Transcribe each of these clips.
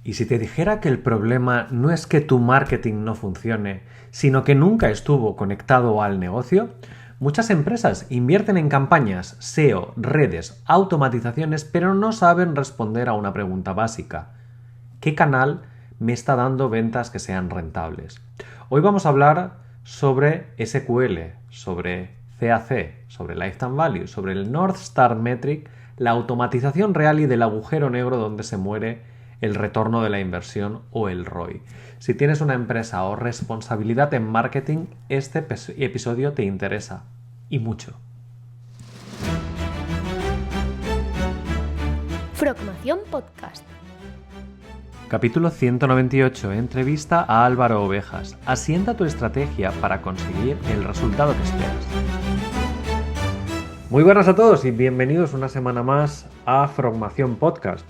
¿Y si te dijera que el problema no es que tu marketing no funcione, sino que nunca estuvo conectado al negocio? Muchas empresas invierten en campañas, SEO, redes, automatizaciones, pero no saben responder a una pregunta básica. ¿Qué canal me está dando ventas que sean rentables? Hoy vamos a hablar sobre SQL, sobre CAC, sobre Lifetime Value, sobre el North Star Metric, la automatización real y del agujero negro donde se muere el retorno de la inversión o el ROI. Si tienes una empresa o responsabilidad en marketing, este episodio te interesa. Y mucho. Frogmación Podcast. Capítulo 198. Entrevista a Álvaro Ovejas. Asienta tu estrategia para conseguir el resultado que esperas. Muy buenas a todos y bienvenidos una semana más a Frogmación Podcast.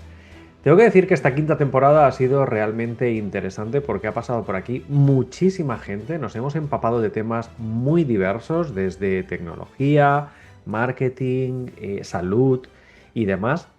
Tengo que decir que esta quinta temporada ha sido realmente interesante porque ha pasado por aquí muchísima gente, nos hemos empapado de temas muy diversos, desde tecnología, marketing, salud y demás.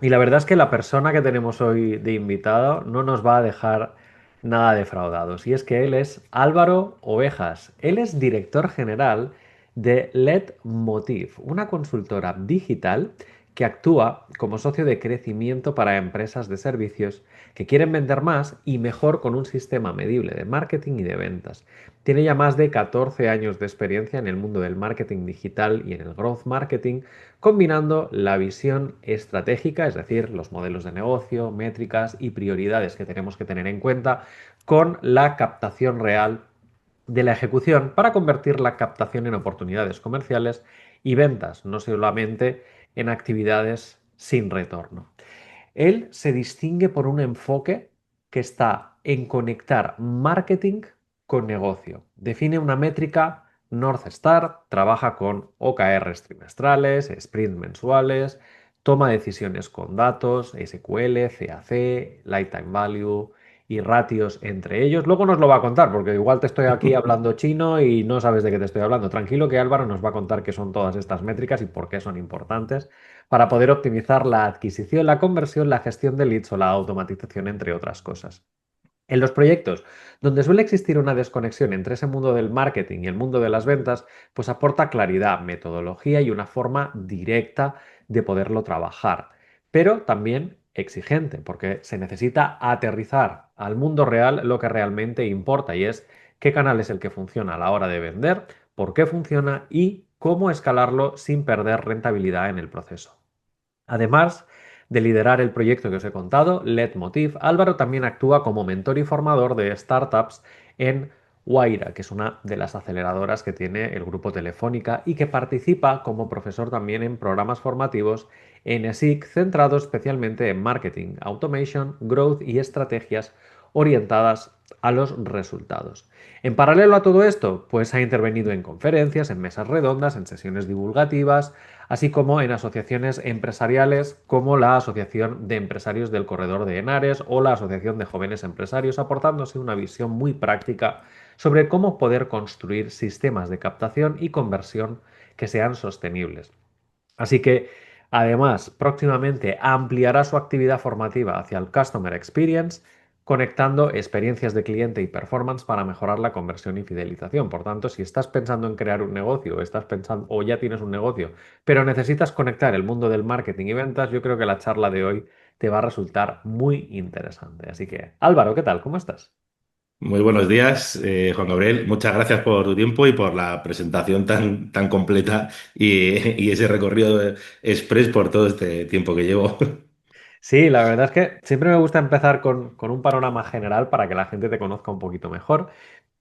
Y la verdad es que la persona que tenemos hoy de invitado no nos va a dejar nada defraudados. Y es que él es Álvaro Ovejas. Él es director general de Leitmotiv, una consultora digital que actúa como socio de crecimiento para empresas de servicios que quieren vender más y mejor con un sistema medible de marketing y de ventas. Tiene ya más de 14 años de experiencia en el mundo del marketing digital y en el growth marketing, combinando la visión estratégica, es decir, los modelos de negocio, métricas y prioridades que tenemos que tener en cuenta, con la captación real de la ejecución para convertir la captación en oportunidades comerciales y ventas, no solamente en actividades sin retorno. Él se distingue por un enfoque que está en conectar marketing con negocio. Define una métrica North Star, trabaja con OKRs trimestrales, sprints mensuales, toma decisiones con datos, SQL, CAC, Lifetime Value y ratios entre ellos. Luego nos lo va a contar, porque igual te estoy aquí hablando chino y no sabes de qué te estoy hablando. Tranquilo que Álvaro nos va a contar qué son todas estas métricas y por qué son importantes para poder optimizar la adquisición, la conversión, la gestión de leads o la automatización, entre otras cosas. En los proyectos donde suele existir una desconexión entre ese mundo del marketing y el mundo de las ventas, pues aporta claridad, metodología y una forma directa de poderlo trabajar, pero también exigente, porque se necesita aterrizar al mundo real lo que realmente importa y es qué canal es el que funciona a la hora de vender, por qué funciona y cómo escalarlo sin perder rentabilidad en el proceso. Además de liderar el proyecto que os he contado, Leitmotiv, Álvaro también actúa como mentor y formador de startups en Wayra, que es una de las aceleradoras que tiene el grupo Telefónica y que participa como profesor también en programas formativos en ESIC centrados especialmente en marketing, automation, growth y estrategias orientadas a los resultados. En paralelo a todo esto, pues ha intervenido en conferencias, en mesas redondas, en sesiones divulgativas, así como en asociaciones empresariales como la Asociación de Empresarios del Corredor de Henares o la Asociación de Jóvenes Empresarios, aportándose una visión muy práctica sobre cómo poder construir sistemas de captación y conversión que sean sostenibles. Así que, además, próximamente ampliará su actividad formativa hacia el Customer Experience, conectando experiencias de cliente y performance para mejorar la conversión y fidelización. Por tanto, si estás pensando en crear un negocio, estás pensando o ya tienes un negocio, pero necesitas conectar el mundo del marketing y ventas, yo creo que la charla de hoy te va a resultar muy interesante. Así que, Álvaro, ¿qué tal? ¿Cómo estás? Muy buenos días, Juan Gabriel. Muchas gracias por tu tiempo y por la presentación tan completa y ese recorrido express por todo este tiempo que llevo. Sí, la verdad es que siempre me gusta empezar con un panorama general para que la gente te conozca un poquito mejor.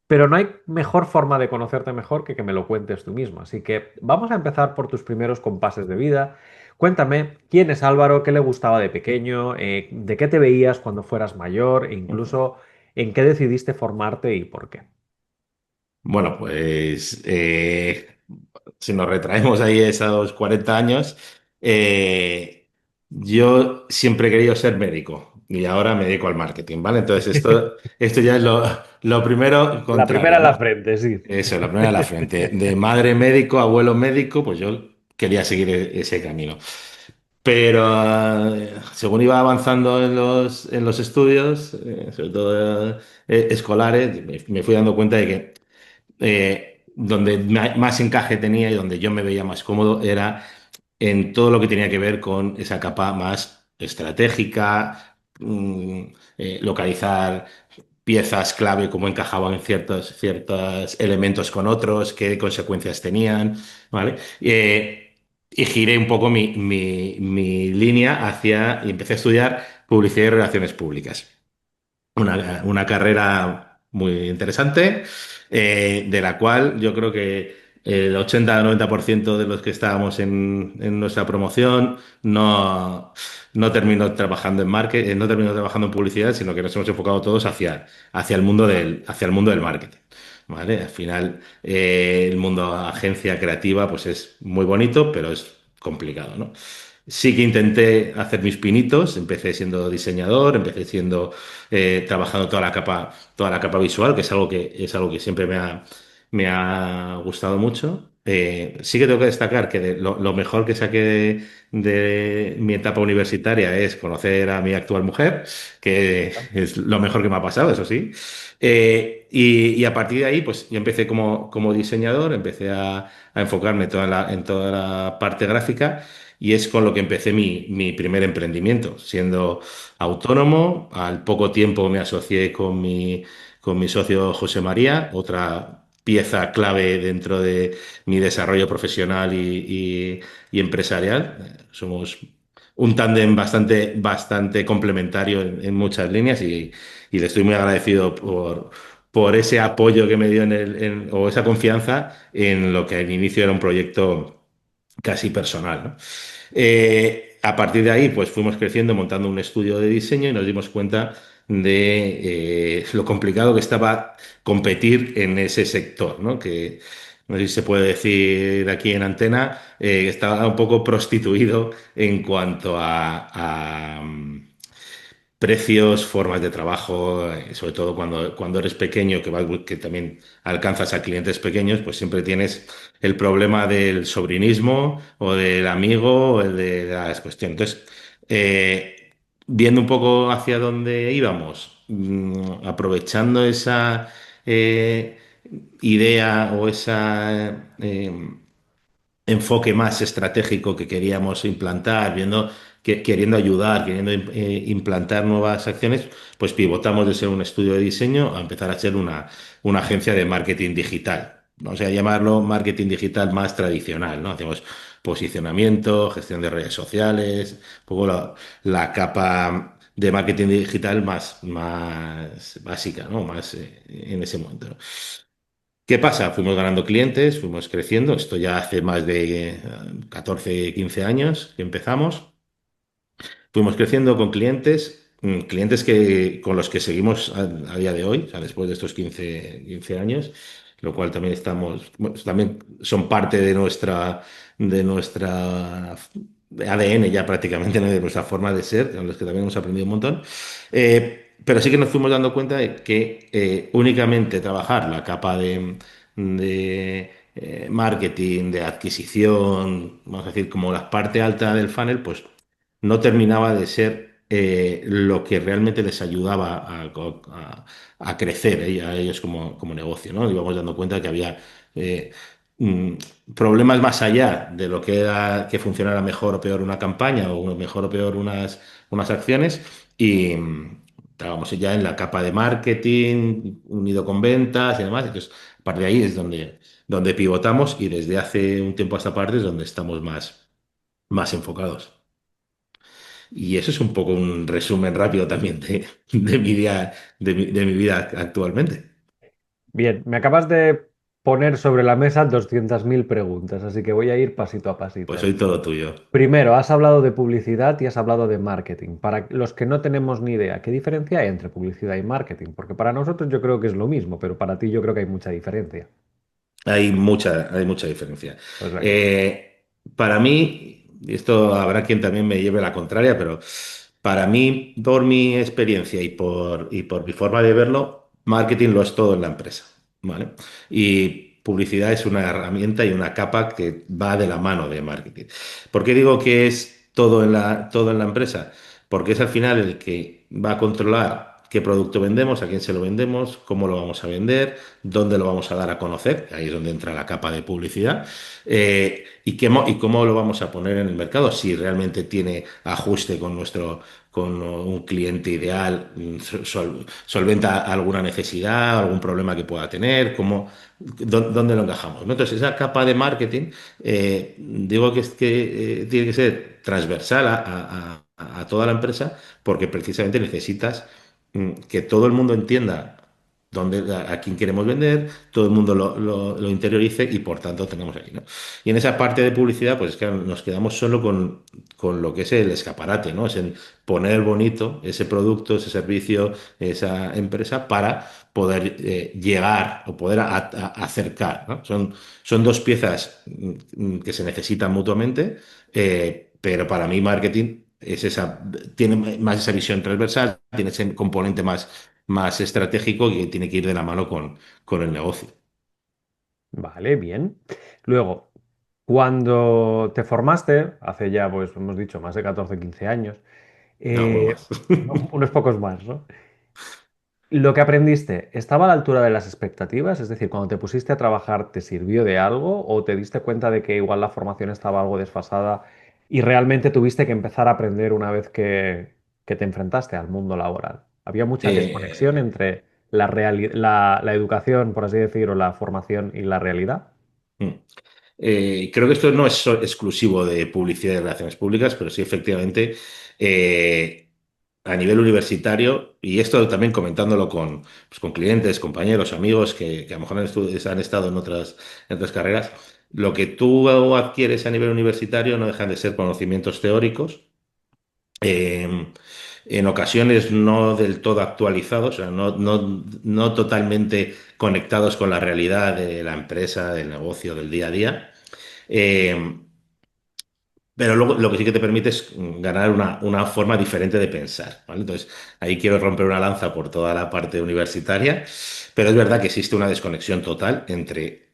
Pero no hay mejor forma de conocerte mejor que me lo cuentes tú mismo. Así que vamos a empezar por tus primeros compases de vida. Cuéntame quién es Álvaro, qué le gustaba de pequeño, de qué te veías cuando fueras mayor e incluso en qué decidiste formarte y por qué. Bueno, pues si nos retraemos ahí esos 40 años, yo siempre he querido ser médico y ahora me dedico al marketing, ¿vale? Entonces esto ya es lo primero La primera contrario, en la ¿no? frente, sí. Eso, la primera de la frente. De madre médico, abuelo médico, pues yo quería seguir ese camino. Pero según iba avanzando en los estudios, sobre todo escolares, me fui dando cuenta de que donde más encaje tenía y donde yo me veía más cómodo era en todo lo que tenía que ver con esa capa más estratégica, localizar piezas clave, cómo encajaban ciertos elementos con otros, qué consecuencias tenían, ¿vale? Y giré un poco mi línea hacia, y empecé a estudiar publicidad y relaciones públicas. Una carrera muy interesante, de la cual yo creo que el 80-90% de los que estábamos en nuestra promoción no terminó trabajando en marketing, no terminó trabajando en publicidad, sino que nos hemos enfocado todos hacia el mundo del marketing. ¿Vale? Al final, el mundo agencia creativa, pues es muy bonito, pero es complicado, ¿no? Sí que intenté hacer mis pinitos, empecé siendo diseñador, empecé siendo trabajando toda la capa visual, que es algo que siempre me ha gustado mucho. Sí que tengo que destacar que lo mejor que saqué de mi etapa universitaria es conocer a mi actual mujer, que es lo mejor que me ha pasado, eso sí. Y a partir de ahí, pues yo empecé como diseñador, empecé a enfocarme en toda la parte gráfica. Y es con lo que empecé mi primer emprendimiento, siendo autónomo. Al poco tiempo me asocié con mi socio José María, otra pieza clave dentro de mi desarrollo profesional y empresarial. Somos un tándem bastante complementario en muchas líneas y le estoy muy agradecido por ese apoyo que me dio o esa confianza en lo que al inicio era un proyecto casi personal, ¿no? A partir de ahí, pues fuimos creciendo, montando un estudio de diseño y nos dimos cuenta de lo complicado que estaba competir en ese sector, ¿no? Que no sé si se puede decir aquí en antena, estaba un poco prostituido en cuanto precios, formas de trabajo, sobre todo cuando eres pequeño, que también alcanzas a clientes pequeños, pues siempre tienes el problema del sobrinismo o del amigo o el de las cuestiones. Entonces, viendo un poco hacia dónde íbamos, aprovechando esa idea o esa enfoque más estratégico que queríamos implantar, queriendo ayudar, queriendo implantar nuevas acciones, pues pivotamos de ser un estudio de diseño a empezar a ser una agencia de marketing digital. Vamos a llamarlo marketing digital más tradicional, ¿no? Hacemos posicionamiento, gestión de redes sociales, un poco la capa de marketing digital más básica, ¿no? Más en ese momento, ¿no? ¿Qué pasa? Fuimos ganando clientes, fuimos creciendo. Esto ya hace más de 14, 15 años que empezamos. Fuimos creciendo con clientes, clientes con los que seguimos a día de hoy, o sea, después de estos 15 años, lo cual también bueno, también son parte de nuestra ADN ya prácticamente, ¿no? De nuestra forma de ser, con los que también hemos aprendido un montón. Pero sí que nos fuimos dando cuenta de que únicamente trabajar la capa de marketing, de adquisición, vamos a decir, como la parte alta del funnel, pues no terminaba de ser lo que realmente les ayudaba a crecer a ellos como negocio, ¿no? Íbamos dando cuenta que había eh, mm, problemas más allá de lo que era que funcionara mejor o peor una campaña o mejor o peor unas acciones y estábamos ya en la capa de marketing unido con ventas y demás. Entonces, a partir de ahí es donde pivotamos y desde hace un tiempo a esta parte es donde estamos más enfocados. Y eso es un poco un resumen rápido también de mi día, de mi vida actualmente. Bien, me acabas de poner sobre la mesa 200.000 preguntas, así que voy a ir pasito a Pues pasito. soy todo tuyo. Primero, has hablado de publicidad y has hablado de marketing. Para los que no tenemos ni idea, ¿qué diferencia hay entre publicidad y marketing? Porque para nosotros yo creo que es lo mismo, pero para ti yo creo que hay mucha diferencia. Hay mucha diferencia. Pues venga. Para mí, y esto habrá quien también me lleve la contraria, pero para mí, por mi experiencia y por mi forma de verlo, marketing lo es todo en la empresa, ¿vale? Y publicidad es una herramienta y una capa que va de la mano de marketing. ¿Por qué digo que es todo en la empresa, porque es al final el que va a controlar qué producto vendemos, a quién se lo vendemos, cómo lo vamos a vender, dónde lo vamos a dar a conocer, ahí es donde entra la capa de publicidad, y cómo lo vamos a poner en el mercado, si realmente tiene ajuste con con un cliente ideal, solventa alguna necesidad, algún problema que pueda tener, dónde lo encajamos, ¿no? Entonces, esa capa de marketing, digo que, tiene que ser transversal a toda la empresa, porque precisamente necesitas que todo el mundo entienda a quién queremos vender, todo el mundo lo interiorice y por tanto tenemos ahí, ¿no? Y en esa parte de publicidad, pues es que nos quedamos solo con lo que es el escaparate, ¿no? Es en poner bonito ese producto, ese servicio, esa empresa para poder llegar o poder acercar, ¿no? Son dos piezas que se necesitan mutuamente, pero para mí marketing tiene más esa visión transversal, tiene ese componente más estratégico que tiene que ir de la mano con el negocio. Vale, bien. Luego, cuando te formaste, hace ya, pues hemos dicho, más de 14 15 años, No, bueno, eh, más. unos pocos más, ¿no? ¿Lo que aprendiste estaba a la altura de las expectativas? Es decir, cuando te pusiste a trabajar, ¿te sirvió de algo o te diste cuenta de que igual la formación estaba algo desfasada y realmente tuviste que empezar a aprender una vez que te enfrentaste al mundo laboral? ¿Había mucha desconexión Eh, entre la educación, por así decirlo, la formación y la realidad? mm. Creo que esto no es exclusivo de publicidad y relaciones públicas, pero sí efectivamente eh, a nivel universitario, y esto también comentándolo con clientes, compañeros, amigos que a lo mejor han estado en otras carreras, lo que tú adquieres a nivel universitario no dejan de ser conocimientos teóricos, eh, en ocasiones no del todo actualizados, o sea, no totalmente conectados con la realidad de la empresa, del negocio, del día a día. Eh, pero luego lo que sí que te permite es ganar una forma diferente de pensar, ¿vale? Entonces, ahí quiero romper una lanza por toda la parte universitaria, pero es verdad que existe una desconexión total entre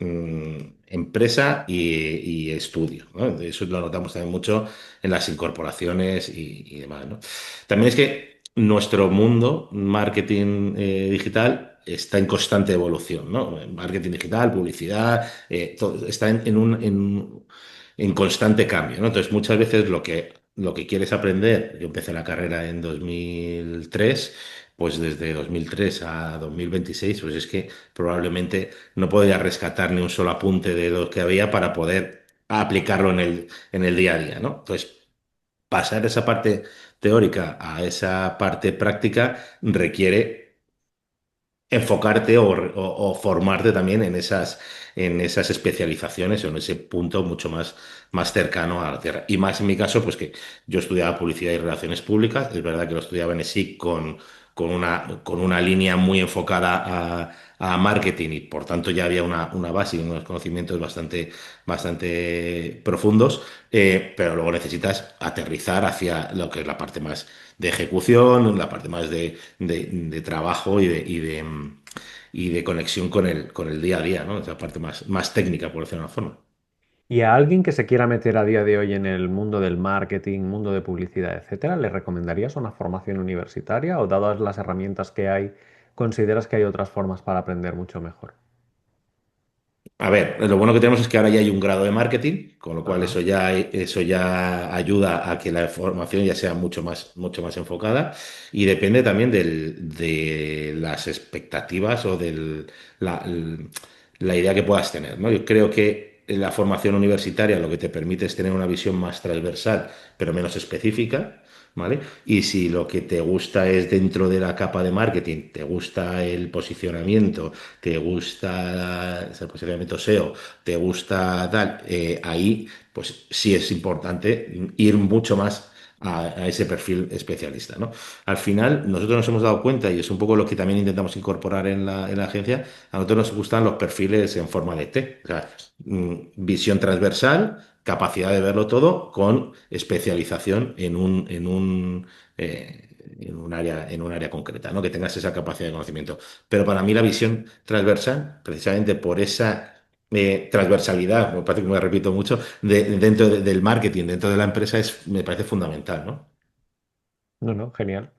empresa y estudio, ¿no? Eso lo notamos también mucho en las incorporaciones y demás, ¿no? También es que nuestro mundo, marketing digital, está en constante evolución, ¿no? Marketing digital, publicidad, todo, está en constante cambio, ¿no? Entonces, muchas veces lo que quieres aprender, yo empecé la carrera en 2003, pues desde 2003 a 2026, pues es que probablemente no podría rescatar ni un solo apunte de lo que había para poder aplicarlo en el día a día, ¿no? Entonces, pasar esa parte teórica a esa parte práctica requiere enfocarte o formarte también en esas especializaciones o en ese punto mucho más cercano a la tierra. Y más en mi caso, pues que yo estudiaba publicidad y relaciones públicas, es verdad que lo estudiaba en ESIC con una línea muy enfocada a marketing y por tanto ya había una base y unos conocimientos bastante profundos, pero luego necesitas aterrizar hacia lo que es la parte más de ejecución, la parte más de trabajo y de conexión con el día a día, ¿no? Esa parte más técnica, por decirlo de una forma. Y a alguien que se quiera meter a día de hoy en el mundo del marketing, mundo de publicidad, etcétera, ¿le recomendarías una formación universitaria o dadas las herramientas que hay, consideras que hay otras formas para aprender mucho mejor? A ver, lo bueno que tenemos es que ahora ya hay un grado de marketing, con lo cual Ajá. eso ya ayuda a que la formación ya sea mucho más enfocada y depende también de las expectativas o la, la idea que puedas tener, ¿no? Yo creo que la formación universitaria lo que te permite es tener una visión más transversal, pero menos específica, ¿vale? Y si lo que te gusta es dentro de la capa de marketing, te gusta el posicionamiento, te gusta el posicionamiento SEO, te gusta tal, ahí pues sí es importante ir mucho más a ese perfil especialista, ¿no? Al final, nosotros nos hemos dado cuenta, y es un poco lo que también intentamos incorporar en la agencia, a nosotros nos gustan los perfiles en forma de T, o sea, visión transversal, capacidad de verlo todo, con especialización en un área concreta, ¿no? Que tengas esa capacidad de conocimiento. Pero para mí la visión transversal, precisamente por esa transversalidad, me parece que me repito mucho, dentro del marketing, dentro de la empresa, me parece fundamental, ¿no? No, no, genial.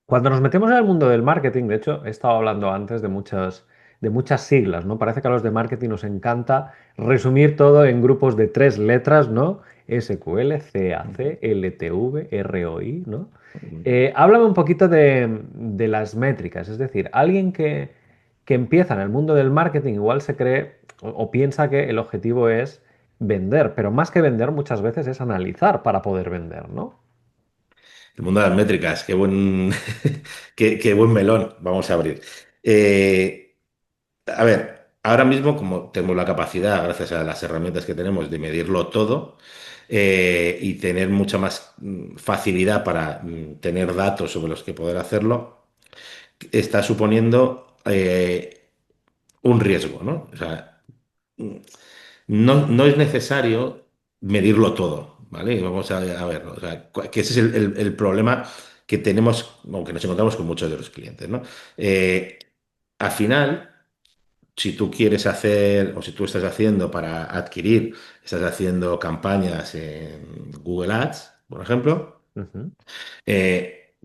Cuando nos metemos en el mundo del marketing, de hecho, he estado hablando antes de muchas siglas, ¿no? Parece que a los de marketing nos encanta resumir todo en grupos de tres letras, ¿no? SQL, CAC, LTV, ROI, ¿no? Háblame un poquito de las métricas, es decir, alguien que empieza en el mundo del marketing igual se cree o piensa que el objetivo es vender, pero más que vender muchas veces es analizar para poder vender, ¿no? El mundo de las métricas, qué buen melón vamos a abrir. Eh, a ver, ahora mismo, como tenemos la capacidad, gracias a las herramientas que tenemos, de medirlo todo y tener mucha más facilidad para tener datos sobre los que poder hacerlo, está suponiendo un riesgo, ¿no? O sea, no es necesario medirlo todo, ¿vale? Vamos a verlo. O sea, que ese es el problema que tenemos, aunque nos encontramos con muchos de los clientes, ¿no? Eh, Al final, si tú quieres hacer, o si tú estás haciendo para adquirir, estás haciendo campañas en Google Ads, por ejemplo, Ujú,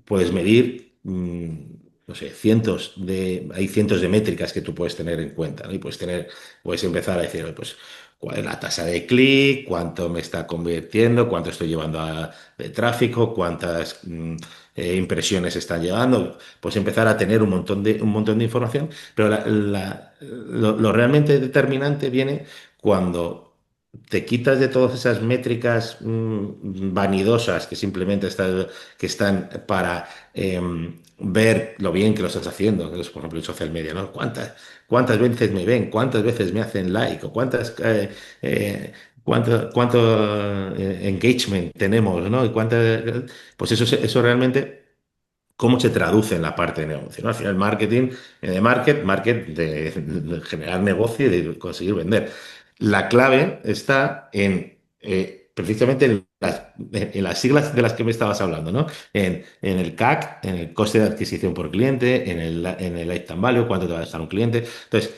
puedes medir, no sé, hay cientos de métricas que tú puedes tener en cuenta, ¿no? Y puedes empezar a decir, "Oye, pues, cuál es la tasa de clic, cuánto me está convirtiendo, cuánto estoy llevando de tráfico, cuántas impresiones están llevando. Puedes empezar a tener un montón de información, pero lo realmente determinante viene cuando te quitas de todas esas métricas vanidosas que están para ver lo bien que lo estás haciendo, que es, por ejemplo, en social media, ¿no? ¿Cuántas veces me ven? ¿Cuántas veces me hacen like? ¿O cuánto engagement tenemos, ¿no? Pues eso realmente, ¿cómo se traduce en la parte de negocio? ¿No? Al final, marketing, market de generar negocio y de conseguir vender. La clave está precisamente en las siglas de las que me estabas hablando, ¿no? En el CAC, en el coste de adquisición por cliente, en el lifetime value, cuánto te va a dejar un cliente. Entonces,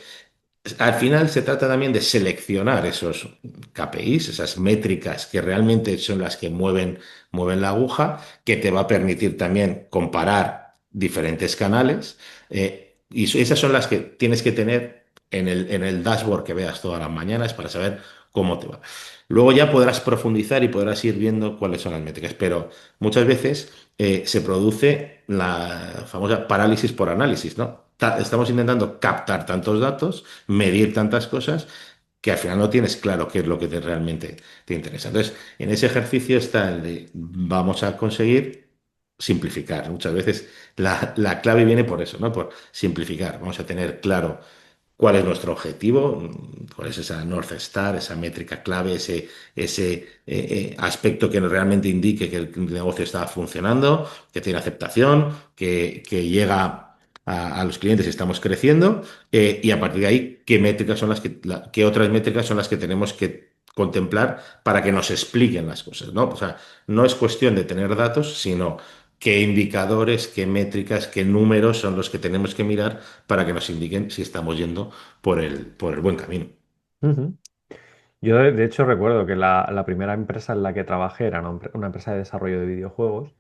al final se trata también de seleccionar esos KPIs, esas métricas que realmente son las que mueven la aguja, que te va a permitir también comparar diferentes canales. Y esas son las que tienes que tener en el dashboard que veas todas las mañanas para saber cómo te va. Luego ya podrás profundizar y podrás ir viendo cuáles son las métricas, pero muchas veces se produce la famosa parálisis por análisis, ¿no? Estamos intentando captar tantos datos, medir tantas cosas, que al final no tienes claro qué es lo que realmente te interesa. Entonces, en ese ejercicio está el de vamos a conseguir simplificar. Muchas veces la clave viene por eso, ¿no? Por simplificar. Vamos a tener claro cuál es nuestro objetivo, cuál es esa North Star, esa métrica clave, ese aspecto que realmente indique que el negocio está funcionando, que tiene aceptación, que llega a los clientes y estamos creciendo, y a partir de ahí, qué otras métricas son las que tenemos que contemplar para que nos expliquen las cosas, ¿no? O sea, no es cuestión de tener datos, sino qué indicadores, qué métricas, qué números son los que tenemos que mirar para que nos indiquen si estamos yendo por el buen camino. ujú. Yo de hecho recuerdo que la primera empresa en la que trabajé era una empresa de desarrollo de videojuegos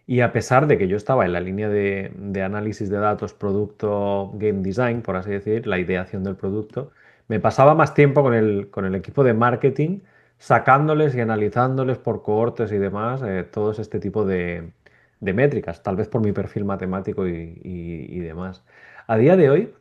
y a pesar de que yo estaba en la línea de análisis de datos, producto, game design, por así decir, la ideación del producto, me pasaba más tiempo con el equipo de marketing sacándoles y analizándoles por cohortes y demás todos este tipo de métricas, tal vez por mi perfil matemático y demás. A día de hoy...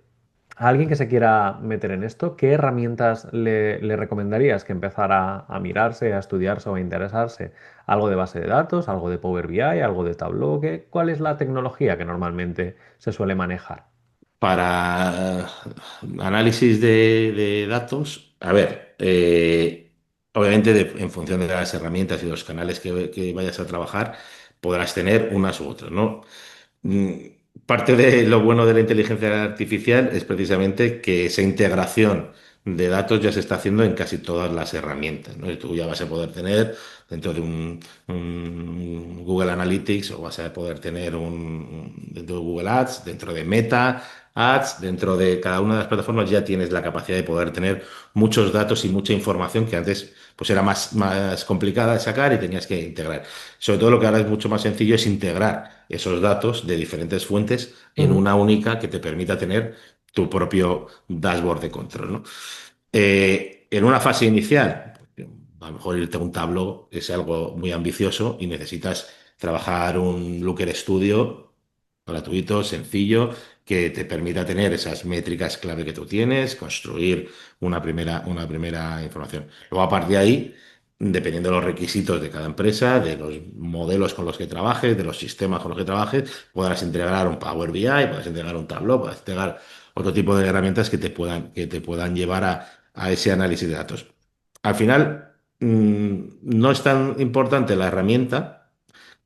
A alguien que se quiera meter en esto, ¿qué herramientas le recomendarías que empezara a mirarse, a estudiarse o a interesarse? ¿Algo de base de datos, algo de Power BI, algo de Tableau? ¿Cuál es la tecnología que normalmente se suele manejar? Para análisis de datos, a ver, obviamente en función de las herramientas y los canales que vayas a trabajar, podrás tener unas u otras, ¿no? Mm, Parte de lo bueno de la inteligencia artificial es precisamente que esa integración de datos ya se está haciendo en casi todas las herramientas, ¿no? Y tú ya vas a poder tener dentro de un Google Analytics, o vas a poder tener dentro de Google Ads, dentro de Meta, Ads, dentro de cada una de las plataformas ya tienes la capacidad de poder tener muchos datos y mucha información que antes pues era más complicada de sacar y tenías que integrar. Sobre todo lo que ahora es mucho más sencillo es integrar esos datos de diferentes fuentes en Ujú. una única que te permita tener tu propio dashboard de control, ¿no? En una fase inicial, a lo mejor irte a un Tableau es algo muy ambicioso y necesitas trabajar un Looker Studio gratuito, sencillo, que te permita tener esas métricas clave que tú tienes, construir una primera información. Luego, a partir de ahí, dependiendo de los requisitos de cada empresa, de los modelos con los que trabajes, de los sistemas con los que trabajes, podrás integrar un Power BI, podrás integrar un Tableau, podrás integrar otro tipo de herramientas que te puedan llevar a ese análisis de datos. Al final, no es tan importante la herramienta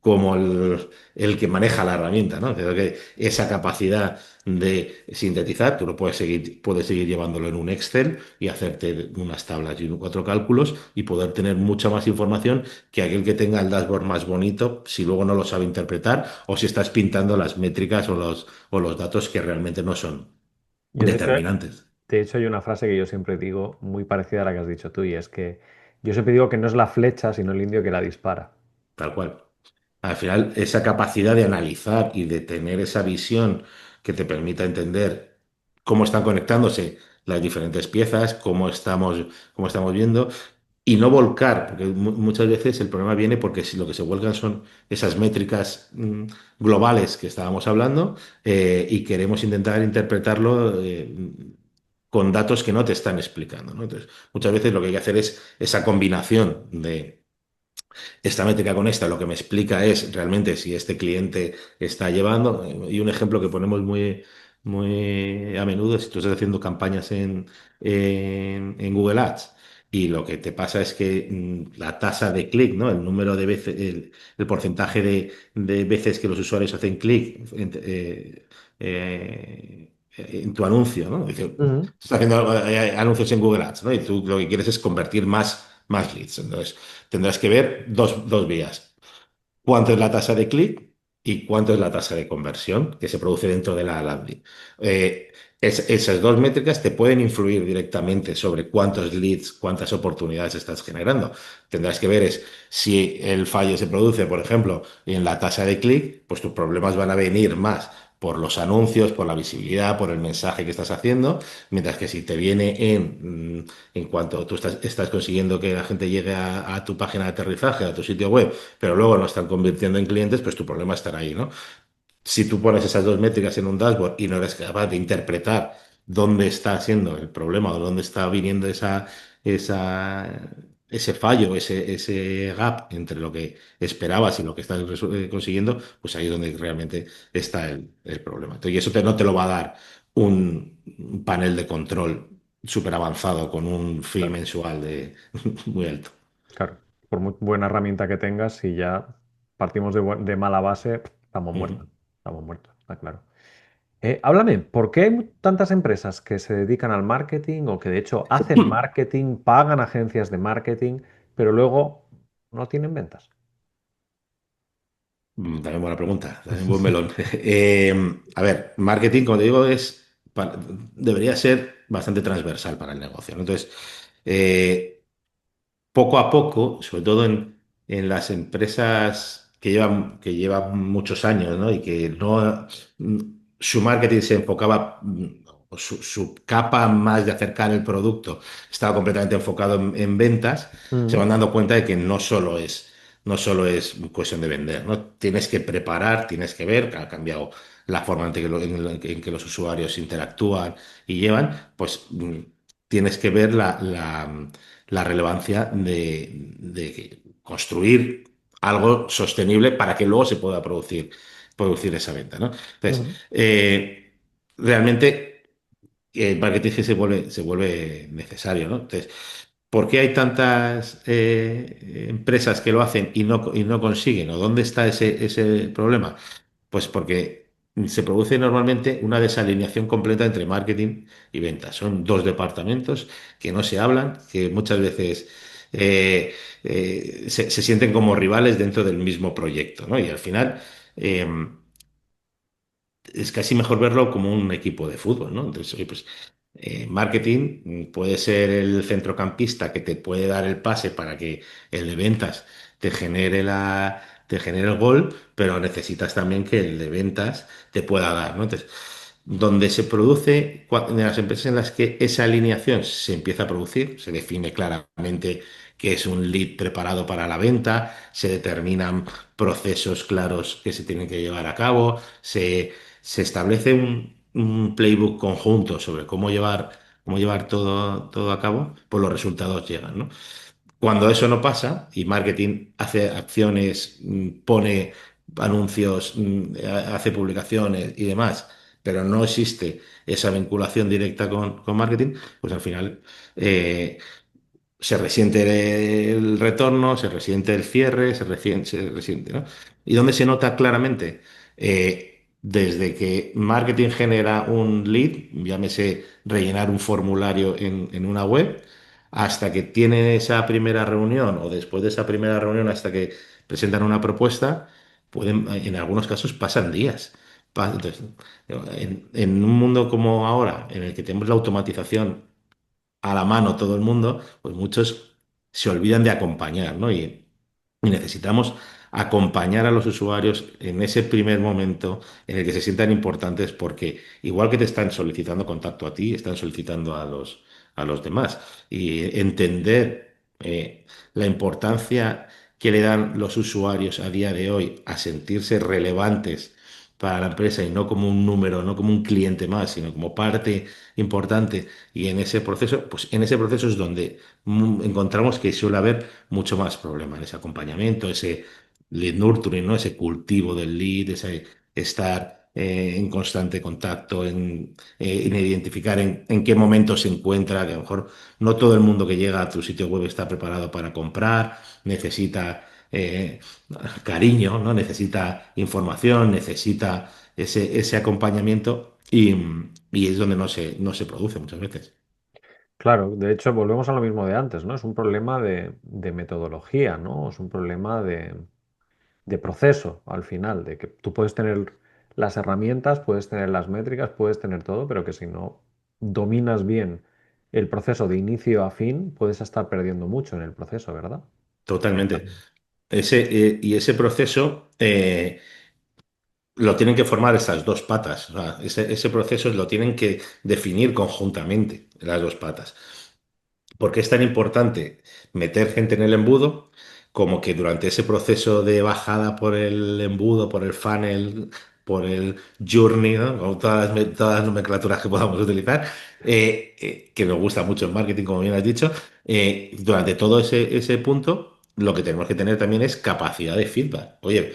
como el que maneja la herramienta, ¿no? Creo que esa capacidad de sintetizar, tú lo puedes seguir llevándolo en un Excel y hacerte unas tablas y cuatro cálculos y poder tener mucha más información que aquel que tenga el dashboard más bonito, si luego no lo sabe interpretar o si estás pintando las métricas o los datos que realmente no son Yo determinantes. de hecho hay una frase que yo siempre digo, muy parecida a la que has dicho tú, y es que yo siempre digo que no es la flecha, sino el indio que la dispara. Tal cual. Al final, esa capacidad de analizar y de tener esa visión que te permita entender cómo están conectándose las diferentes piezas, cómo estamos viendo, y no volcar, porque muchas veces el problema viene porque si lo que se vuelcan son esas métricas globales que estábamos hablando, y queremos intentar interpretarlo con datos que no te están explicando, ¿no? Entonces, muchas veces lo que hay que hacer es esa combinación de esta métrica con esta lo que me explica es realmente si este cliente está llevando, y un ejemplo que ponemos muy a menudo, si tú estás haciendo campañas en Google Ads y lo que te pasa es que la tasa de clic, ¿no? El número de veces, el porcentaje de veces que los usuarios hacen clic en tu anuncio, ¿no? Dice, Ujú. estás haciendo anuncios en Google Ads, ¿no? Y tú lo que quieres es convertir más leads. Entonces, tendrás que ver dos vías. ¿Cuánto es la tasa de clic y cuánto es la tasa de conversión que se produce dentro de la landing? Eh, esas dos métricas te pueden influir directamente sobre cuántos leads, cuántas oportunidades estás generando. Tendrás que ver es si el fallo se produce, por ejemplo, en la tasa de clic, pues tus problemas van a venir más por los anuncios, por la visibilidad, por el mensaje que estás haciendo, mientras que si te viene en cuanto tú estás consiguiendo que la gente llegue a tu página de aterrizaje, a tu sitio web, pero luego no están convirtiendo en clientes, pues tu problema estará ahí, ¿no? Si tú pones esas dos métricas en un dashboard y no eres capaz de interpretar dónde está siendo el problema o dónde está viniendo ese fallo, ese gap entre lo que esperabas y lo que estás consiguiendo, pues ahí es donde realmente está el problema. Entonces, y eso no te lo va a dar un panel de control súper avanzado con un fee Claro, mensual muy alto. claro. Por muy buena herramienta que tengas, si ya partimos de mala base, estamos Ujú. muertos. Estamos muertos, está claro. Háblame, ¿por qué hay tantas empresas que se dedican al marketing o que de hecho hacen marketing, pagan agencias de marketing, pero luego no tienen ventas? También buena pregunta, también buen melón. A ver, marketing, como te digo, debería ser bastante transversal para el negocio, ¿no? Entonces, eh, poco a poco, sobre todo en las empresas que llevan muchos años, ¿no? Y que no, mm, su marketing se enfocaba, o su capa más de acercar el producto estaba completamente enfocado en ventas, se Mm, van dando cuenta de que no solo es cuestión de vender, ¿no? Tienes que preparar, tienes que ver, que ha cambiado la forma en que los usuarios interactúan y llevan, pues tienes que ver la relevancia de construir algo sostenible para que luego se pueda producir esa venta, ¿no? Entonces, ujú, realmente el marketing se vuelve necesario, ¿no? Entonces, ¿por qué hay tantas empresas que lo hacen y no consiguen? ¿O dónde está ese problema? Pues porque se produce normalmente una desalineación completa entre marketing y ventas. Son dos departamentos que no se hablan, que muchas veces se sienten como rivales dentro del mismo proyecto, ¿no? Y al final, eh, es casi mejor verlo como un equipo de fútbol, ¿no? Entonces, oye, pues marketing puede ser el centrocampista que te puede dar el pase para que el de ventas te genere el gol, pero necesitas también que el de ventas te pueda dar, ¿no? Entonces, donde se produce, en las empresas en las que esa alineación se empieza a producir, se define claramente que es un lead preparado para la venta, se determinan procesos claros que se tienen que llevar a cabo, se establece un playbook conjunto sobre cómo llevar todo a cabo, pues los resultados llegan, ¿no? Cuando eso no pasa y marketing hace acciones, pone anuncios, hace publicaciones y demás, pero no existe esa vinculación directa con marketing, pues al final eh, se resiente el retorno, se resiente el cierre, se resiente, ¿no? ¿Y dónde se nota claramente? Desde que marketing genera un lead, llámese rellenar un formulario en una web, hasta que tienen esa primera reunión o después de esa primera reunión hasta que presentan una propuesta, en algunos casos pasan días. Entonces, en un mundo como ahora, en el que tenemos la automatización a la mano todo el mundo, pues muchos se olvidan de acompañar, ¿no? Y necesitamos acompañar a los usuarios en ese primer momento en el que se sientan importantes, porque igual que te están solicitando contacto a ti, están solicitando a los demás. Y entender la importancia que le dan los usuarios a día de hoy a sentirse relevantes para la empresa y no como un número, no como un cliente más, sino como parte importante. Y en ese proceso, pues en ese proceso es donde encontramos que suele haber mucho más problema en ese acompañamiento, ese lead nurturing, ¿no? Ese cultivo del lead, ese estar en constante contacto, en identificar en qué momento se encuentra, que a lo mejor no todo el mundo que llega a tu sitio web está preparado para comprar, necesita cariño, ¿no? Necesita información, necesita ese acompañamiento y es donde no se produce muchas veces. Claro, de hecho, volvemos a lo mismo de antes, ¿no? Es un problema de metodología, ¿no? Es un problema de proceso al final, de que tú puedes tener las herramientas, puedes tener las métricas, puedes tener todo, pero que si no dominas bien el proceso de inicio a fin, puedes estar perdiendo mucho en el proceso, ¿verdad? Totalmente. Totalmente. Y ese proceso lo tienen que formar estas dos patas. O sea, ese proceso lo tienen que definir conjuntamente las dos patas. ¿Por qué es tan importante meter gente en el embudo? Como que durante ese proceso de bajada por el embudo, por el funnel, por el journey, ¿no? Con todas las nomenclaturas que podamos utilizar, que nos gusta mucho en marketing, como bien has dicho, durante todo ese punto, lo que tenemos que tener también es capacidad de feedback. Oye,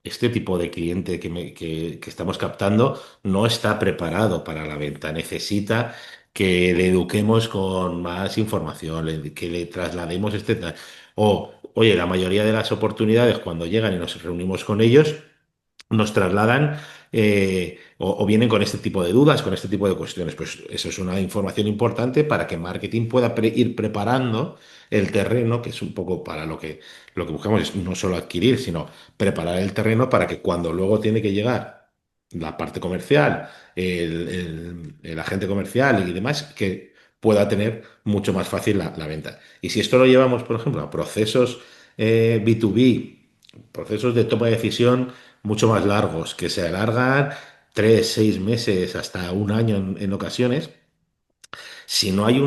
este tipo de cliente que estamos captando no está preparado para la venta, necesita que le eduquemos con más información, que le traslademos O, oye, la mayoría de las oportunidades cuando llegan y nos reunimos con ellos, nos trasladan o vienen con este tipo de dudas, con este tipo de cuestiones. Pues eso es una información importante para que marketing pueda ir preparando el terreno, que es un poco para lo que buscamos, es no solo adquirir, sino preparar el terreno para que cuando luego tiene que llegar la parte comercial, el agente comercial y demás, que pueda tener mucho más fácil la venta. Y si esto lo llevamos, por ejemplo, a procesos B2B, procesos de toma de decisión mucho más largos, que se alargan 3, 6 meses, hasta un año en ocasiones, si no hay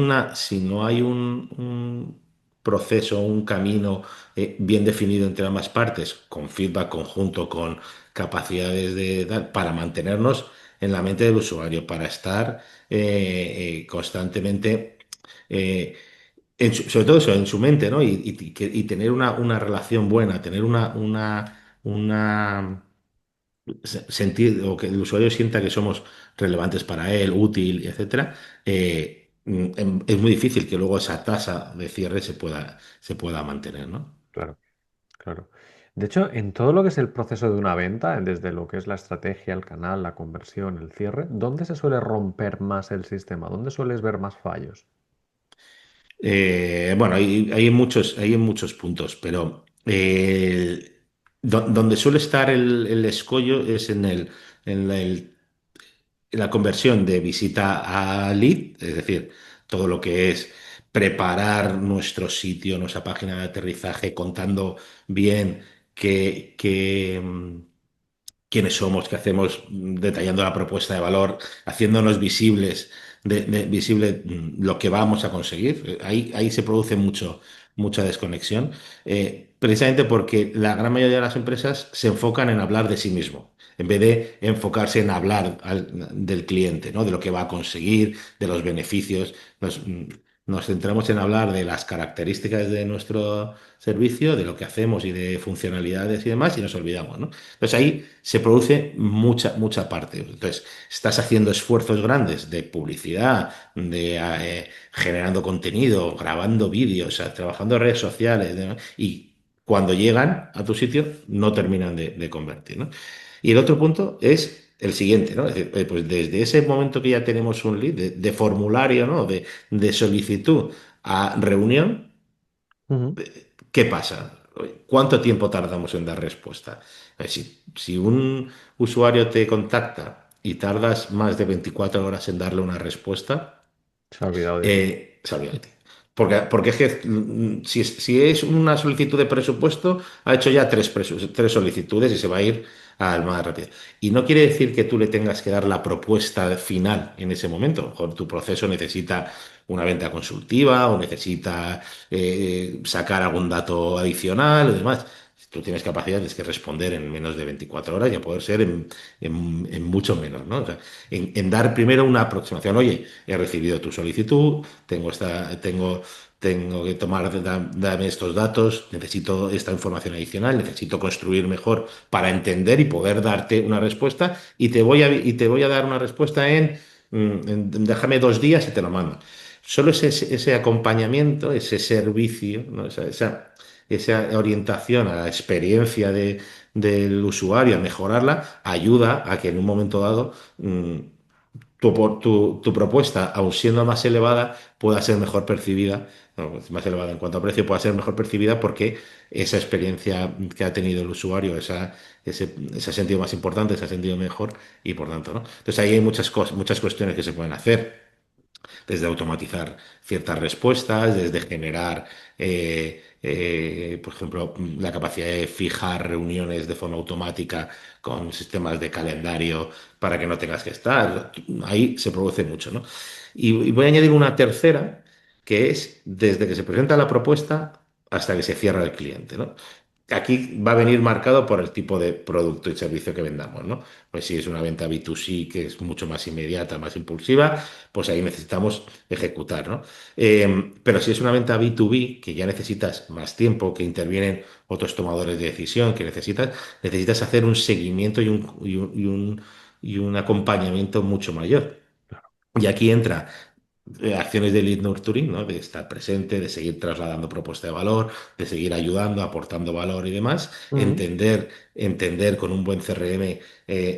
un proceso, un camino bien definido entre ambas partes, con feedback conjunto, con capacidades para mantenernos en la mente del usuario, para estar constantemente, eh, sobre todo eso, en su mente, ¿no? Y tener una relación buena, tener una sentir o que el usuario sienta que somos relevantes para él, útil, etcétera, es muy difícil que luego esa tasa de cierre se pueda mantener, ¿no? Claro, claro. De hecho, en todo lo que es el proceso de una venta, desde lo que es la estrategia, el canal, la conversión, el cierre, ¿dónde se suele romper más el sistema? ¿Dónde sueles ver más fallos? Bueno, hay muchos puntos, pero donde suele estar el escollo es en el la conversión de visita a lead, es decir, todo lo que es preparar nuestro sitio, nuestra página de aterrizaje, contando bien quiénes somos, qué hacemos, detallando la propuesta de valor, haciéndonos visibles, visible lo que vamos a conseguir. Ahí se produce mucha desconexión, precisamente porque la gran mayoría de las empresas se enfocan en hablar de sí mismo, en vez de enfocarse en hablar del cliente, ¿no? De lo que va a conseguir, de los beneficios. Nos centramos en hablar de las características de nuestro servicio, de lo que hacemos y de funcionalidades y demás, y nos olvidamos, ¿no? Entonces ahí se produce mucha parte. Entonces estás haciendo esfuerzos grandes de publicidad, de generando contenido, grabando vídeos, o sea, trabajando en redes sociales, y cuando llegan a tu sitio no terminan de convertir, ¿no? Y el otro punto es el siguiente, ¿no? Es decir, pues desde ese momento que ya tenemos un lead de formulario, ¿no? De solicitud a reunión, Ujú. ¿qué pasa? ¿Cuánto tiempo tardamos en dar respuesta? Si un usuario te contacta y tardas más de 24 horas en darle una respuesta, Se ha olvidado de ti. se olvida de ti. Porque es que si es una solicitud de presupuesto, ha hecho ya tres solicitudes y se va a ir al más rápido. Y no quiere decir que tú le tengas que dar la propuesta final en ese momento. A lo mejor tu proceso necesita una venta consultiva o necesita sacar algún dato adicional o demás. Si tú tienes capacidad, tienes que responder en menos de 24 horas y a poder ser en mucho menos, ¿no? O sea, en dar primero una aproximación. Oye, he recibido tu solicitud, tengo que dame estos datos, necesito esta información adicional, necesito construir mejor para entender y poder darte una respuesta y te voy a dar una respuesta déjame 2 días y te lo mando. Solo ese acompañamiento, ese servicio, ¿no? Esa orientación a la experiencia del usuario, a mejorarla, ayuda a que en un momento dado tu propuesta, aun siendo más elevada, pueda ser mejor percibida, no, más elevada en cuanto a precio, pueda ser mejor percibida porque esa experiencia que ha tenido el usuario, ese ha sentido más importante, se ha sentido mejor y por tanto, ¿no? Entonces ahí hay muchas cosas, muchas cuestiones que se pueden hacer desde automatizar ciertas respuestas, desde generar, por ejemplo, la capacidad de fijar reuniones de forma automática con sistemas de calendario para que no tengas que estar. Ahí se produce mucho, ¿no? Y voy a añadir una tercera, que es desde que se presenta la propuesta hasta que se cierra el cliente, ¿no? Aquí va a venir marcado por el tipo de producto y servicio que vendamos, ¿no? Pues si es una venta B2C que es mucho más inmediata, más impulsiva, pues ahí necesitamos ejecutar, ¿no? Pero si es una venta B2B, que ya necesitas más tiempo, que intervienen otros tomadores de decisión, que necesitas hacer un seguimiento y un acompañamiento mucho mayor. Y aquí entra acciones de lead nurturing, ¿no? De estar presente, de seguir trasladando propuesta de valor, de seguir ayudando, aportando valor y demás, Ujú. entender con un buen CRM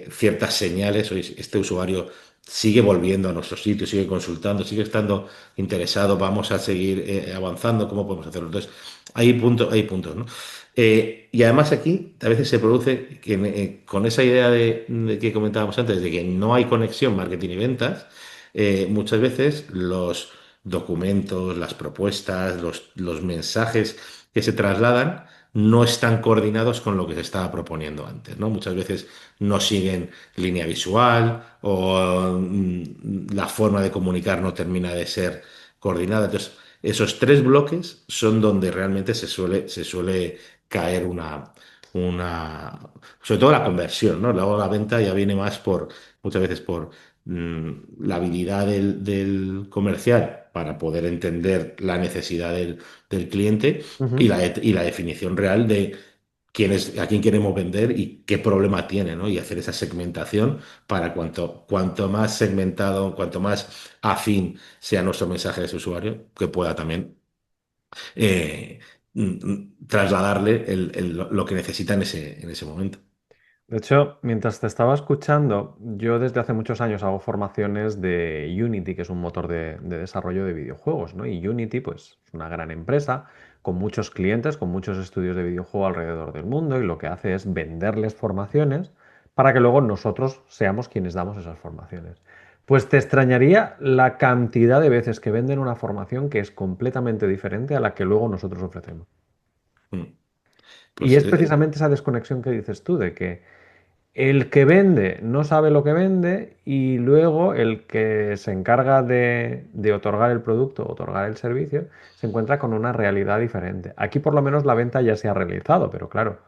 ciertas señales. Oye, este usuario sigue volviendo a nuestro sitio, sigue consultando, sigue estando interesado, vamos a seguir avanzando, ¿cómo podemos hacerlo? Entonces, hay puntos, ¿no? Y además aquí a veces se produce que con esa idea de que comentábamos antes, de que no hay conexión marketing y ventas, muchas veces los documentos, las propuestas, los mensajes que se trasladan no están coordinados con lo que se estaba proponiendo antes, ¿no? Muchas veces no siguen línea visual o la forma de comunicar no termina de ser coordinada. Entonces, esos tres bloques son donde realmente se suele caer sobre todo la conversión, ¿no? Luego la venta ya viene más muchas veces por la habilidad del comercial para poder entender la necesidad del cliente y Ujú. la definición real de a quién queremos vender y qué problema tiene, ¿no? Y hacer esa segmentación para cuanto más segmentado, cuanto más afín sea nuestro mensaje a ese usuario, que pueda también eh, trasladarle lo que necesita en ese momento. De hecho, mientras te estaba escuchando, yo desde hace muchos años hago formaciones de Unity, que es un motor de desarrollo de videojuegos, ¿no? Y Unity, pues, es una gran empresa con muchos clientes, con muchos estudios de videojuego alrededor del mundo, y lo que hace es venderles formaciones para que luego nosotros seamos quienes damos esas formaciones. Pues te extrañaría la cantidad de veces que venden una formación que es completamente diferente a la que luego nosotros ofrecemos. Mm. Y Pues es precisamente esa desconexión que dices tú, de que el que vende no sabe lo que vende y luego el que se encarga de otorgar el producto, otorgar el servicio, se encuentra con una realidad diferente. Aquí por lo menos la venta ya se ha realizado, pero claro,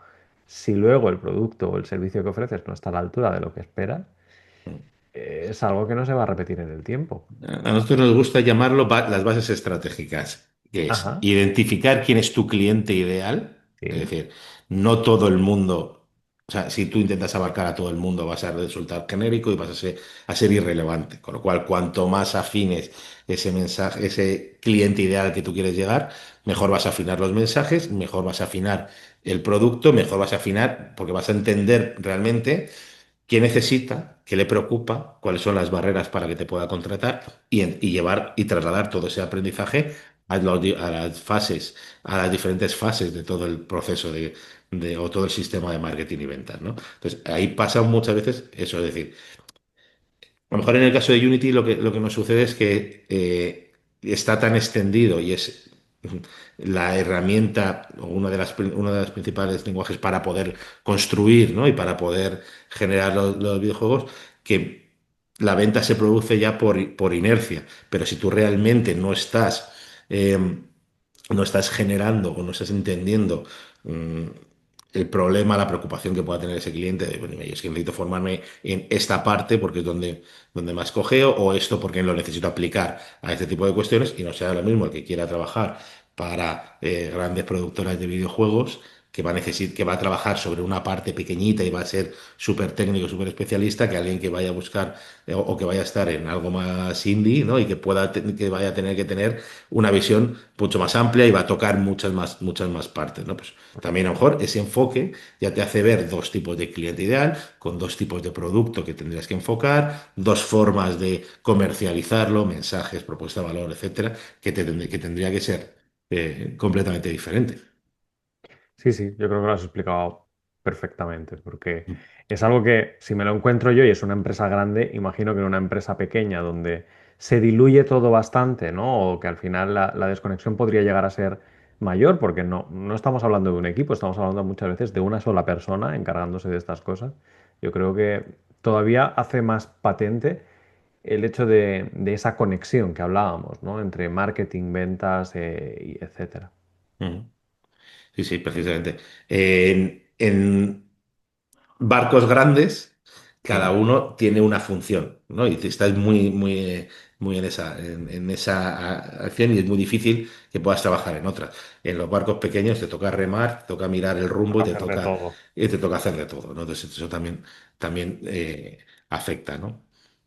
si luego el producto o el servicio que ofreces no está a la altura de lo que esperas, es algo que no se va a repetir en el tiempo. a nosotros nos gusta llamarlo las bases estratégicas, que es Ajá, identificar quién es tu cliente ideal, es sí, decir, no todo el mundo, o sea, si tú intentas abarcar a todo el mundo vas a resultar genérico y vas a ser irrelevante, con lo cual cuanto más afines ese mensaje, ese cliente ideal al que tú quieres llegar, mejor vas a afinar los mensajes, mejor vas a afinar el producto, mejor vas a afinar, porque vas a entender realmente qué necesita, qué le preocupa, cuáles son las barreras para que te pueda contratar y llevar y trasladar todo ese aprendizaje a las fases, a las diferentes fases de todo el proceso o todo el sistema de marketing y ventas, ¿no? Entonces, ahí pasa muchas veces eso, es decir, a lo mejor en el caso de Unity lo que nos sucede es que está tan extendido y es la herramienta o uno de los principales lenguajes para poder construir, ¿no? Y para poder generar los videojuegos, que la venta se produce ya por inercia. Pero si tú realmente eh, no estás generando o no estás entendiendo mm, el problema, la preocupación que pueda tener ese cliente, de, bueno, es que necesito formarme en esta parte porque es donde más cogeo, o esto porque lo necesito aplicar a este tipo de cuestiones, y no sea lo mismo el que quiera trabajar para grandes productoras de videojuegos, que va a trabajar sobre una parte pequeñita y va a ser súper técnico, súper especialista, que alguien que vaya a buscar o que vaya a estar en algo más indie, ¿no? Y que que vaya a tener que tener una visión mucho más amplia y va a tocar muchas más partes, ¿no? Pues también a lo mejor ese enfoque ya te hace ver dos tipos de cliente ideal, con dos tipos de producto que tendrías que enfocar, dos formas de comercializarlo, mensajes, propuesta de valor, etcétera, que tendría que ser completamente diferente. sí, sí, yo creo que lo has explicado perfectamente, porque es algo que si me lo encuentro yo y es una empresa grande, imagino que en una empresa pequeña donde se diluye todo bastante, ¿no? O que al final la desconexión podría llegar a ser mayor, porque no estamos hablando de un equipo, estamos hablando muchas veces de una sola persona encargándose de estas cosas. Yo creo que todavía hace más patente el hecho de esa conexión que hablábamos, ¿no? Entre marketing, ventas, y etcétera. Ujú. Sí, sí, precisamente. En barcos grandes, cada Sí, uno tiene una función, ¿no? Y estás muy en esa acción y es muy difícil que puedas trabajar en otras. En los barcos pequeños te toca remar, te toca mirar el rumbo toca hacer de todo. y te toca hacer de todo, ¿no? Entonces eso también afecta, ¿no?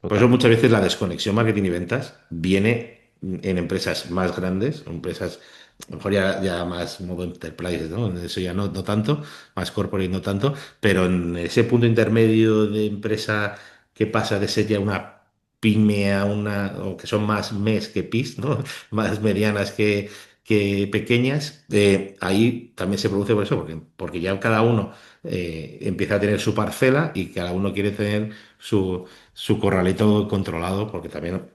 Por eso Totalmente. muchas veces la desconexión marketing y ventas viene en empresas más grandes, empresas a lo mejor ya más modo enterprise, ¿no? Eso ya no tanto, más corporate no tanto, pero en ese punto intermedio de empresa que pasa de ser ya una pyme a o que son más mes que pis, ¿no? Más medianas que pequeñas, ahí también se produce por eso, porque ya cada uno empieza a tener su parcela y cada uno quiere tener su corralito controlado, porque también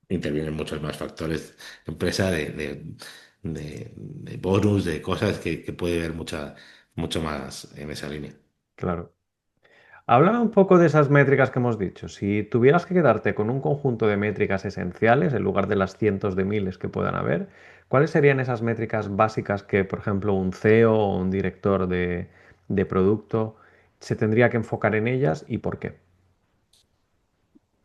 intervienen muchos más factores de empresa, de bonus, de cosas que puede haber mucho más en esa línea. Claro. Háblame un poco de esas métricas que hemos dicho. Si tuvieras que quedarte con un conjunto de métricas esenciales en lugar de las cientos de miles que puedan haber, ¿cuáles serían esas métricas básicas que, por ejemplo, un CEO o un director de producto se tendría que enfocar en ellas y por qué?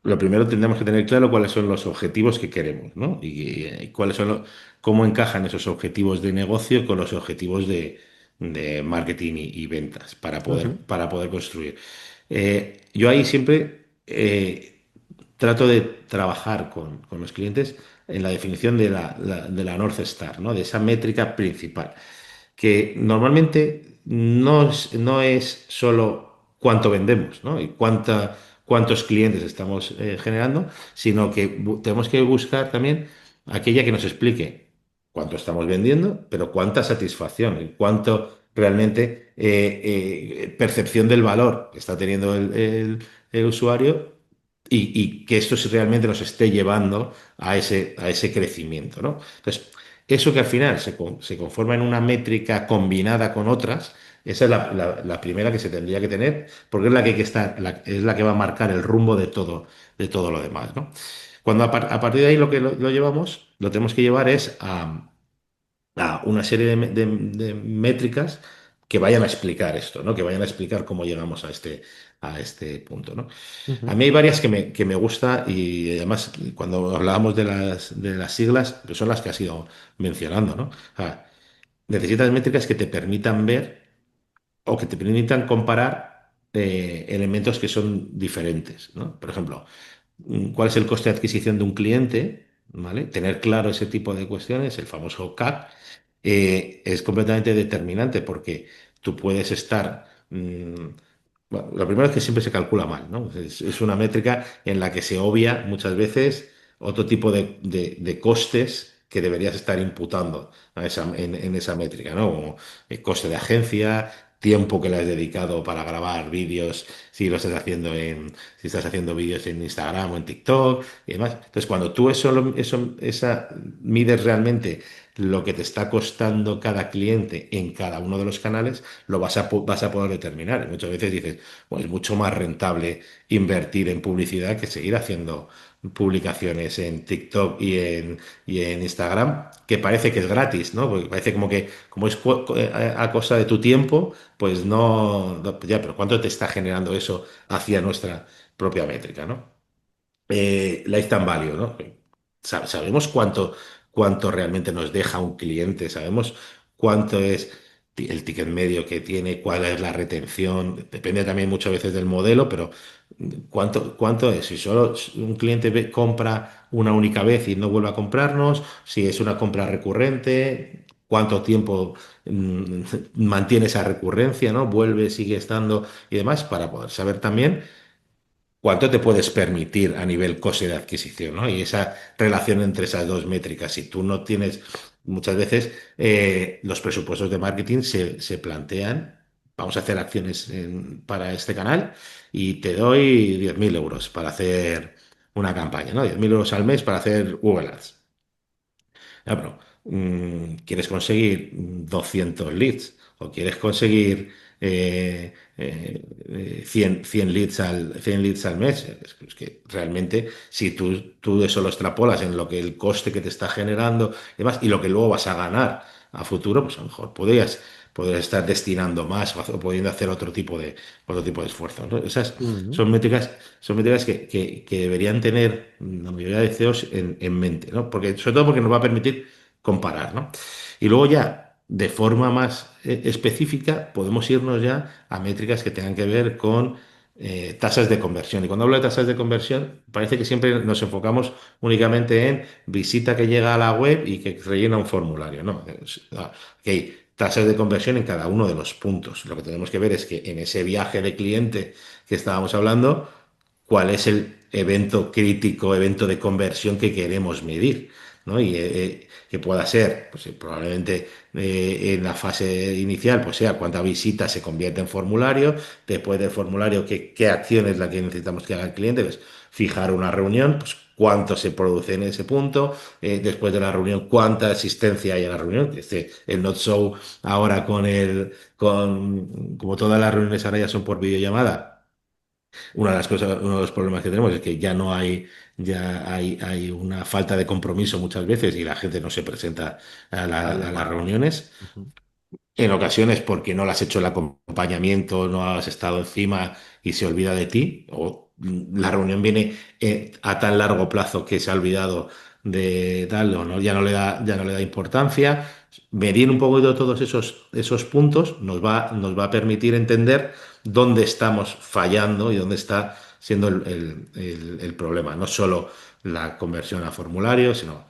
Lo primero tendremos que tener claro cuáles son los objetivos que queremos, ¿no? Y cuáles son cómo encajan esos objetivos de negocio con los objetivos de marketing y ventas Ujú. para poder construir. Yo ahí siempre trato de trabajar con los clientes en la definición de la North Star, ¿no? De esa métrica principal que normalmente no es solo cuánto vendemos, ¿no? Y cuántos clientes estamos generando, sino que tenemos que buscar también aquella que nos explique cuánto estamos vendiendo, pero cuánta satisfacción y realmente percepción del valor que está teniendo el usuario y que esto sí realmente nos esté llevando a ese crecimiento, ¿no? Entonces, eso que al final se conforma en una métrica combinada con otras, esa es la primera que se tendría que tener, porque es la que hay que estar, es la que va a marcar el rumbo de todo lo demás, ¿no? Cuando a partir de ahí lo que lo llevamos, lo tenemos que llevar es a una serie de métricas que vayan a explicar esto, ¿no? Que vayan a explicar cómo llegamos a este punto, ¿no? A Ujú, mí hay varias que me gusta y además cuando hablábamos de las siglas, pues son las que has ido mencionando, ¿no? O sea, necesitas métricas que te permitan ver o que te permitan comparar elementos que son diferentes, ¿no? Por ejemplo, cuál es el coste de adquisición de un cliente, ¿vale? Tener claro ese tipo de cuestiones, el famoso CAC, es completamente determinante porque tú puedes estar... bueno, lo primero es que siempre se calcula mal, ¿no? Es una métrica en la que se obvia muchas veces otro tipo de costes que deberías estar imputando en esa métrica, ¿no? Como el coste de agencia, tiempo que le has dedicado para grabar vídeos, si lo estás haciendo si estás haciendo vídeos en Instagram o en TikTok y demás. Entonces, cuando tú mides realmente lo que te está costando cada cliente en cada uno de los canales, lo vas a poder determinar. Y muchas veces dices, pues es mucho más rentable invertir en publicidad que seguir haciendo publicaciones en TikTok y en Instagram, que parece que es gratis, ¿no? Porque parece como que, como es a costa de tu tiempo, pues ya, pero ¿cuánto te está generando eso hacia nuestra propia métrica, ¿no? Lifetime value, ¿no? Sabemos cuánto realmente nos deja un cliente, sabemos cuánto es el ticket medio que tiene, cuál es la retención, depende también muchas veces del modelo, pero cuánto es. Si solo un cliente compra una única vez y no vuelve a comprarnos, si es una compra recurrente, cuánto tiempo mantiene esa recurrencia, ¿no? Vuelve, sigue estando y demás, para poder saber también cuánto te puedes permitir a nivel coste de adquisición, ¿no? Y esa relación entre esas dos métricas. Si tú no tienes, muchas veces los presupuestos de marketing se plantean, vamos a hacer acciones para este canal y te doy 10.000 euros para hacer una campaña, ¿no? 10.000 euros al mes para hacer Google Ads. Ya, pero quieres conseguir 200 leads o quieres conseguir 100 leads al mes. Es que realmente, si tú eso lo extrapolas en lo que el coste que te está generando y demás, y lo que luego vas a ganar a futuro, pues a lo mejor podrías estar destinando más o pudiendo hacer otro tipo de esfuerzos, ¿no? Esas ujú. son métricas que deberían tener la mayoría de CEOs en mente, ¿no? Porque, sobre todo porque nos va a permitir comparar, ¿no? Y luego ya, de forma más específica, podemos irnos ya a métricas que tengan que ver con tasas de conversión. Y cuando hablo de tasas de conversión, parece que siempre nos enfocamos únicamente en visita que llega a la web y que rellena un formulario. No, que hay tasas de conversión en cada uno de los puntos. Lo que tenemos que ver es que en ese viaje de cliente que estábamos hablando, cuál es el evento crítico, evento de conversión que queremos medir, ¿no? Y que pueda ser, pues probablemente en la fase inicial, pues sea cuánta visita se convierte en formulario, después del formulario, qué acción es la que necesitamos que haga el cliente, pues fijar una reunión, pues cuánto se produce en ese punto, después de la reunión, cuánta asistencia hay a la reunión, el not show ahora como todas las reuniones ahora ya son por videollamada. Una de las cosas, uno de los problemas que tenemos es que hay una falta de compromiso muchas veces y la gente no se presenta a las Adecuada. reuniones. Ujú. En ocasiones porque no le has hecho el acompañamiento, no has estado encima y se olvida de ti, o la reunión viene a tan largo plazo que se ha olvidado de tal, o no, ya no le da importancia. Medir un poco de todos esos puntos nos va a permitir entender dónde estamos fallando y dónde está siendo el problema. No solo la conversión a formulario, sino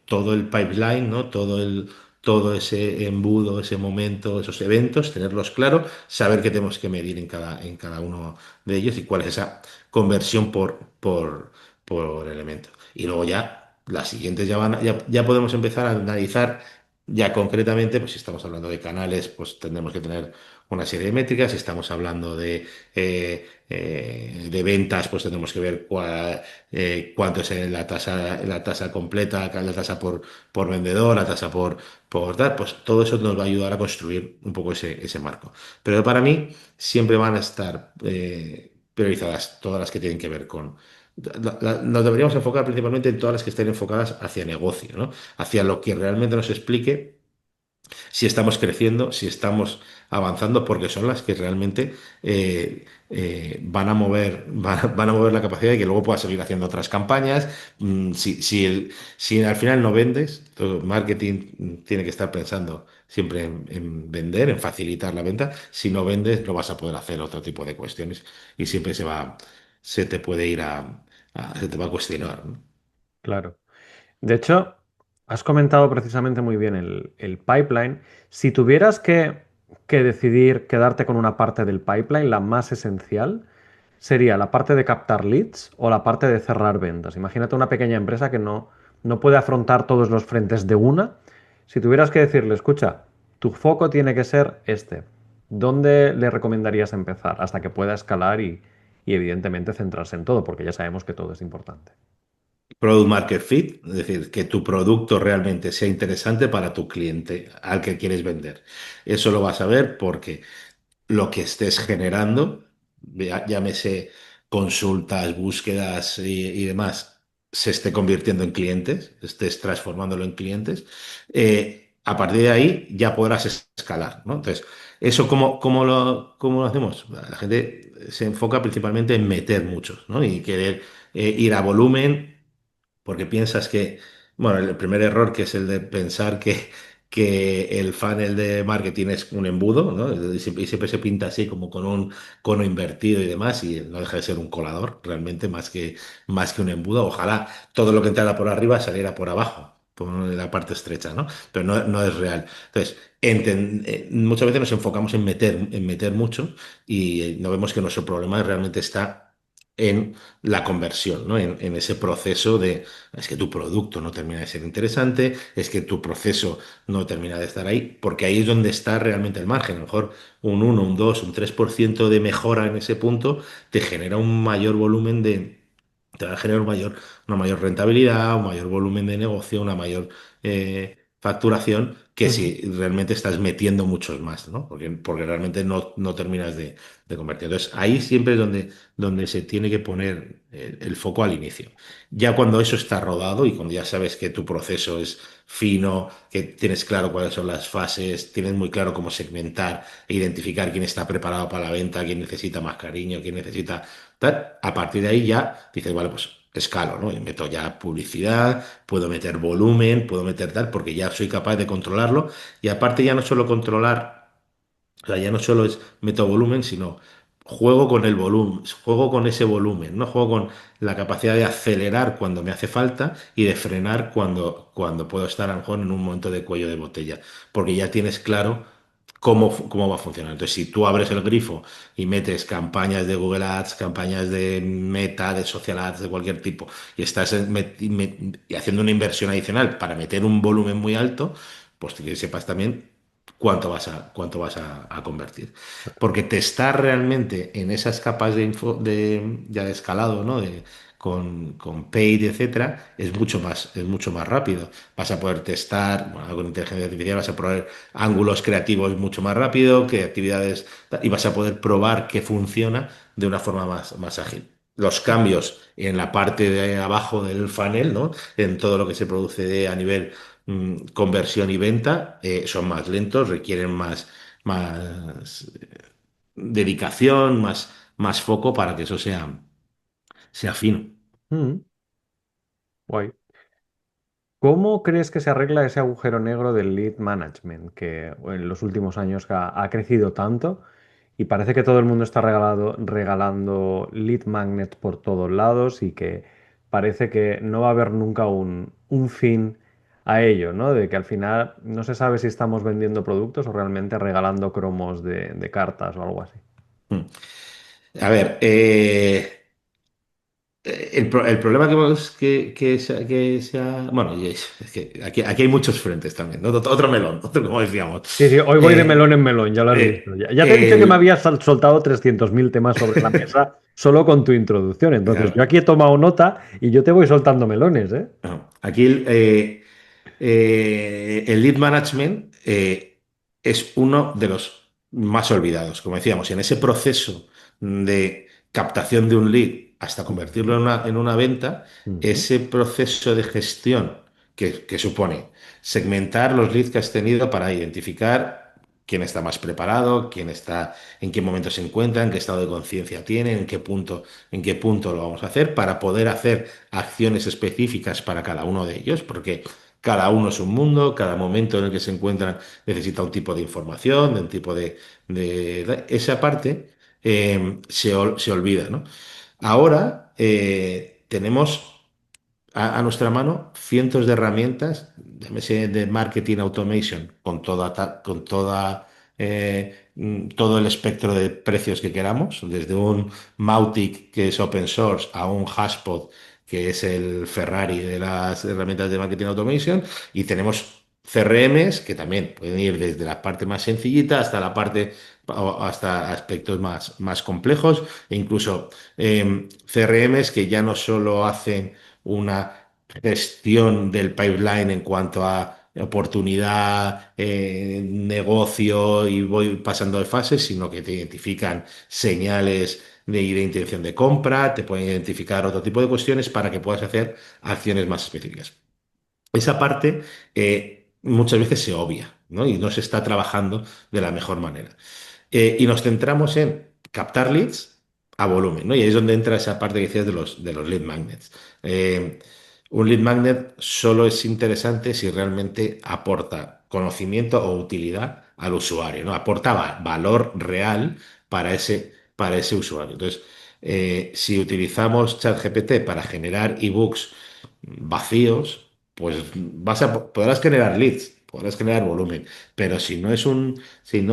todo el pipeline, ¿no? Todo ese embudo, ese momento, esos eventos, tenerlos claros, saber qué tenemos que medir en cada uno de ellos y cuál es esa conversión por elemento. Y luego ya, las siguientes ya podemos empezar a analizar Ya concretamente, pues si estamos hablando de canales, pues tendremos que tener una serie de métricas. Si estamos hablando de ventas, pues tendremos que ver cuánto es la tasa completa, la tasa por vendedor, la tasa por tal. Pues todo eso nos va a ayudar a construir un poco ese marco. Pero para mí siempre van a estar priorizadas todas las que tienen que ver con... Nos deberíamos enfocar principalmente en todas las que estén enfocadas hacia negocio, ¿no? Hacia lo que realmente nos explique si estamos creciendo, si estamos avanzando, porque son las que realmente van a mover la capacidad de que luego puedas seguir haciendo otras campañas. Si al final no vendes, todo marketing tiene que estar pensando siempre en vender, en facilitar la venta. Si no vendes, no vas a poder hacer otro tipo de cuestiones y siempre se te puede ir se te va a cuestionar, ¿no? Claro. De hecho, has comentado precisamente muy bien el pipeline. Si tuvieras que decidir quedarte con una parte del pipeline, la más esencial, ¿sería la parte de captar leads o la parte de cerrar ventas? Imagínate una pequeña empresa que no puede afrontar todos los frentes de una. Si tuvieras que decirle, escucha, tu foco tiene que ser este, ¿dónde le recomendarías empezar hasta que pueda escalar y evidentemente centrarse en todo? Porque ya sabemos que todo es importante. Product Market Fit, es decir, que tu producto realmente sea interesante para tu cliente al que quieres vender. Eso lo vas a ver porque lo que estés generando, llámese consultas, búsquedas y demás, se esté convirtiendo en clientes, estés transformándolo en clientes, a partir de ahí ya podrás escalar, ¿no? Entonces, ¿eso cómo lo hacemos? La gente se enfoca principalmente en meter muchos, ¿no? Y querer ir a volumen porque piensas que, bueno, el primer error que es el de pensar que el funnel de marketing es un embudo, ¿no? Y siempre se pinta así como con un cono invertido y demás, y no deja de ser un colador, realmente, más que un embudo. Ojalá todo lo que entrara por arriba saliera por abajo, por la parte estrecha, ¿no? Pero no es real. Entonces, muchas veces nos enfocamos en meter mucho y no vemos que nuestro problema realmente está en la conversión, ¿no? En ese proceso de, es que tu producto no termina de ser interesante, es que tu proceso no termina de estar ahí, porque ahí es donde está realmente el margen. A lo mejor un 1, un 2, un 3% de mejora en ese punto te genera un mayor volumen te va a generar una mayor rentabilidad, un mayor volumen de negocio, una mayor facturación que Ujú. si realmente estás metiendo muchos más, ¿no? Porque realmente no terminas de convertir. Entonces, ahí siempre es donde se tiene que poner el foco al inicio. Ya cuando eso está rodado y cuando ya sabes que tu proceso es fino, que tienes claro cuáles son las fases, tienes muy claro cómo segmentar e identificar quién está preparado para la venta, quién necesita más cariño, quién necesita tal, a partir de ahí ya dices, vale, pues escalo, ¿no? Y meto ya publicidad, puedo meter volumen, puedo meter tal, porque ya soy capaz de controlarlo. Y aparte ya no solo controlar, o sea, ya no solo es meto volumen, sino juego con el volumen, juego con ese volumen, ¿no? Juego con la capacidad de acelerar cuando me hace falta y de frenar cuando puedo estar a lo mejor en un momento de cuello de botella, porque ya tienes claro cómo va a funcionar. Entonces, si tú abres el grifo y metes campañas de Google Ads, campañas de Meta, de Social Ads, de cualquier tipo, y estás y haciendo una inversión adicional para meter un volumen muy alto, pues que sepas también cuánto vas a convertir. Porque testar realmente en esas capas ya de escalado, ¿no? Con paid, etcétera, es mucho más rápido. Vas a poder testar, bueno, con inteligencia artificial vas a poder ángulos creativos mucho más rápido, creatividades, y vas a poder probar qué funciona de una forma más ágil. Los cambios en la parte de abajo del funnel, ¿no? En todo lo que se produce a nivel conversión y venta, son más lentos, requieren más dedicación, más foco para que eso sea fino. Mm, guay. ¿Cómo crees que se arregla ese agujero negro del lead management que en los últimos años ha crecido tanto y parece que todo el mundo está regalando lead magnets por todos lados y que parece que no va a haber nunca un fin a ello, ¿no? De que al final no se sabe si estamos vendiendo productos o realmente regalando cromos de cartas o algo así. Mm. A ver, el problema bueno, es que aquí hay muchos frentes también, ¿no? Otro melón, otro, como decíamos. Sí, sí, hoy voy de Eh, melón en melón, ya lo has visto. eh, Ya te he dicho que me el- habías soltado 300.000 temas sobre la mesa solo con tu introducción. Entonces, yo claro, aquí he tomado nota y yo te voy soltando melones, ¿eh? no, aquí el lead management es uno de los más olvidados. Como decíamos, en ese proceso de captación de un lead hasta convertirlo Ujú, en una venta, ujú. ese proceso de gestión que supone segmentar los leads que has tenido para identificar quién está más preparado, quién está, en qué momento se encuentra, en qué estado de conciencia tiene, en qué punto lo vamos a hacer, para poder hacer acciones específicas para cada uno de ellos, porque cada uno es un mundo, cada momento en el que se encuentran necesita un tipo de información, de un tipo esa parte se olvida, ¿no? Ahora tenemos a nuestra mano cientos de herramientas, llámese de marketing automation, todo el espectro de precios que queramos, desde un Mautic que es open source a un Hashpot que es el Ferrari de las herramientas de marketing automation, y tenemos CRMs que también pueden ir desde la parte más sencillita hasta la parte o hasta aspectos más complejos, e incluso CRMs que ya no solo hacen una gestión del pipeline en cuanto a oportunidad, negocio y voy pasando de fases, sino que te identifican señales de intención de compra, te pueden identificar otro tipo de cuestiones para que puedas hacer acciones más específicas. Esa parte muchas veces se obvia, ¿no? Y no se está trabajando de la mejor manera. Y nos centramos en captar leads a volumen, ¿no? Y ahí es donde entra esa parte que decías de los lead magnets. Eh, un lead magnet solo es interesante si realmente aporta conocimiento o utilidad al usuario, ¿no? Aporta valor real para ese usuario. Entonces, si utilizamos ChatGPT para generar ebooks vacíos, pues podrás generar leads, podrás generar volumen, pero si no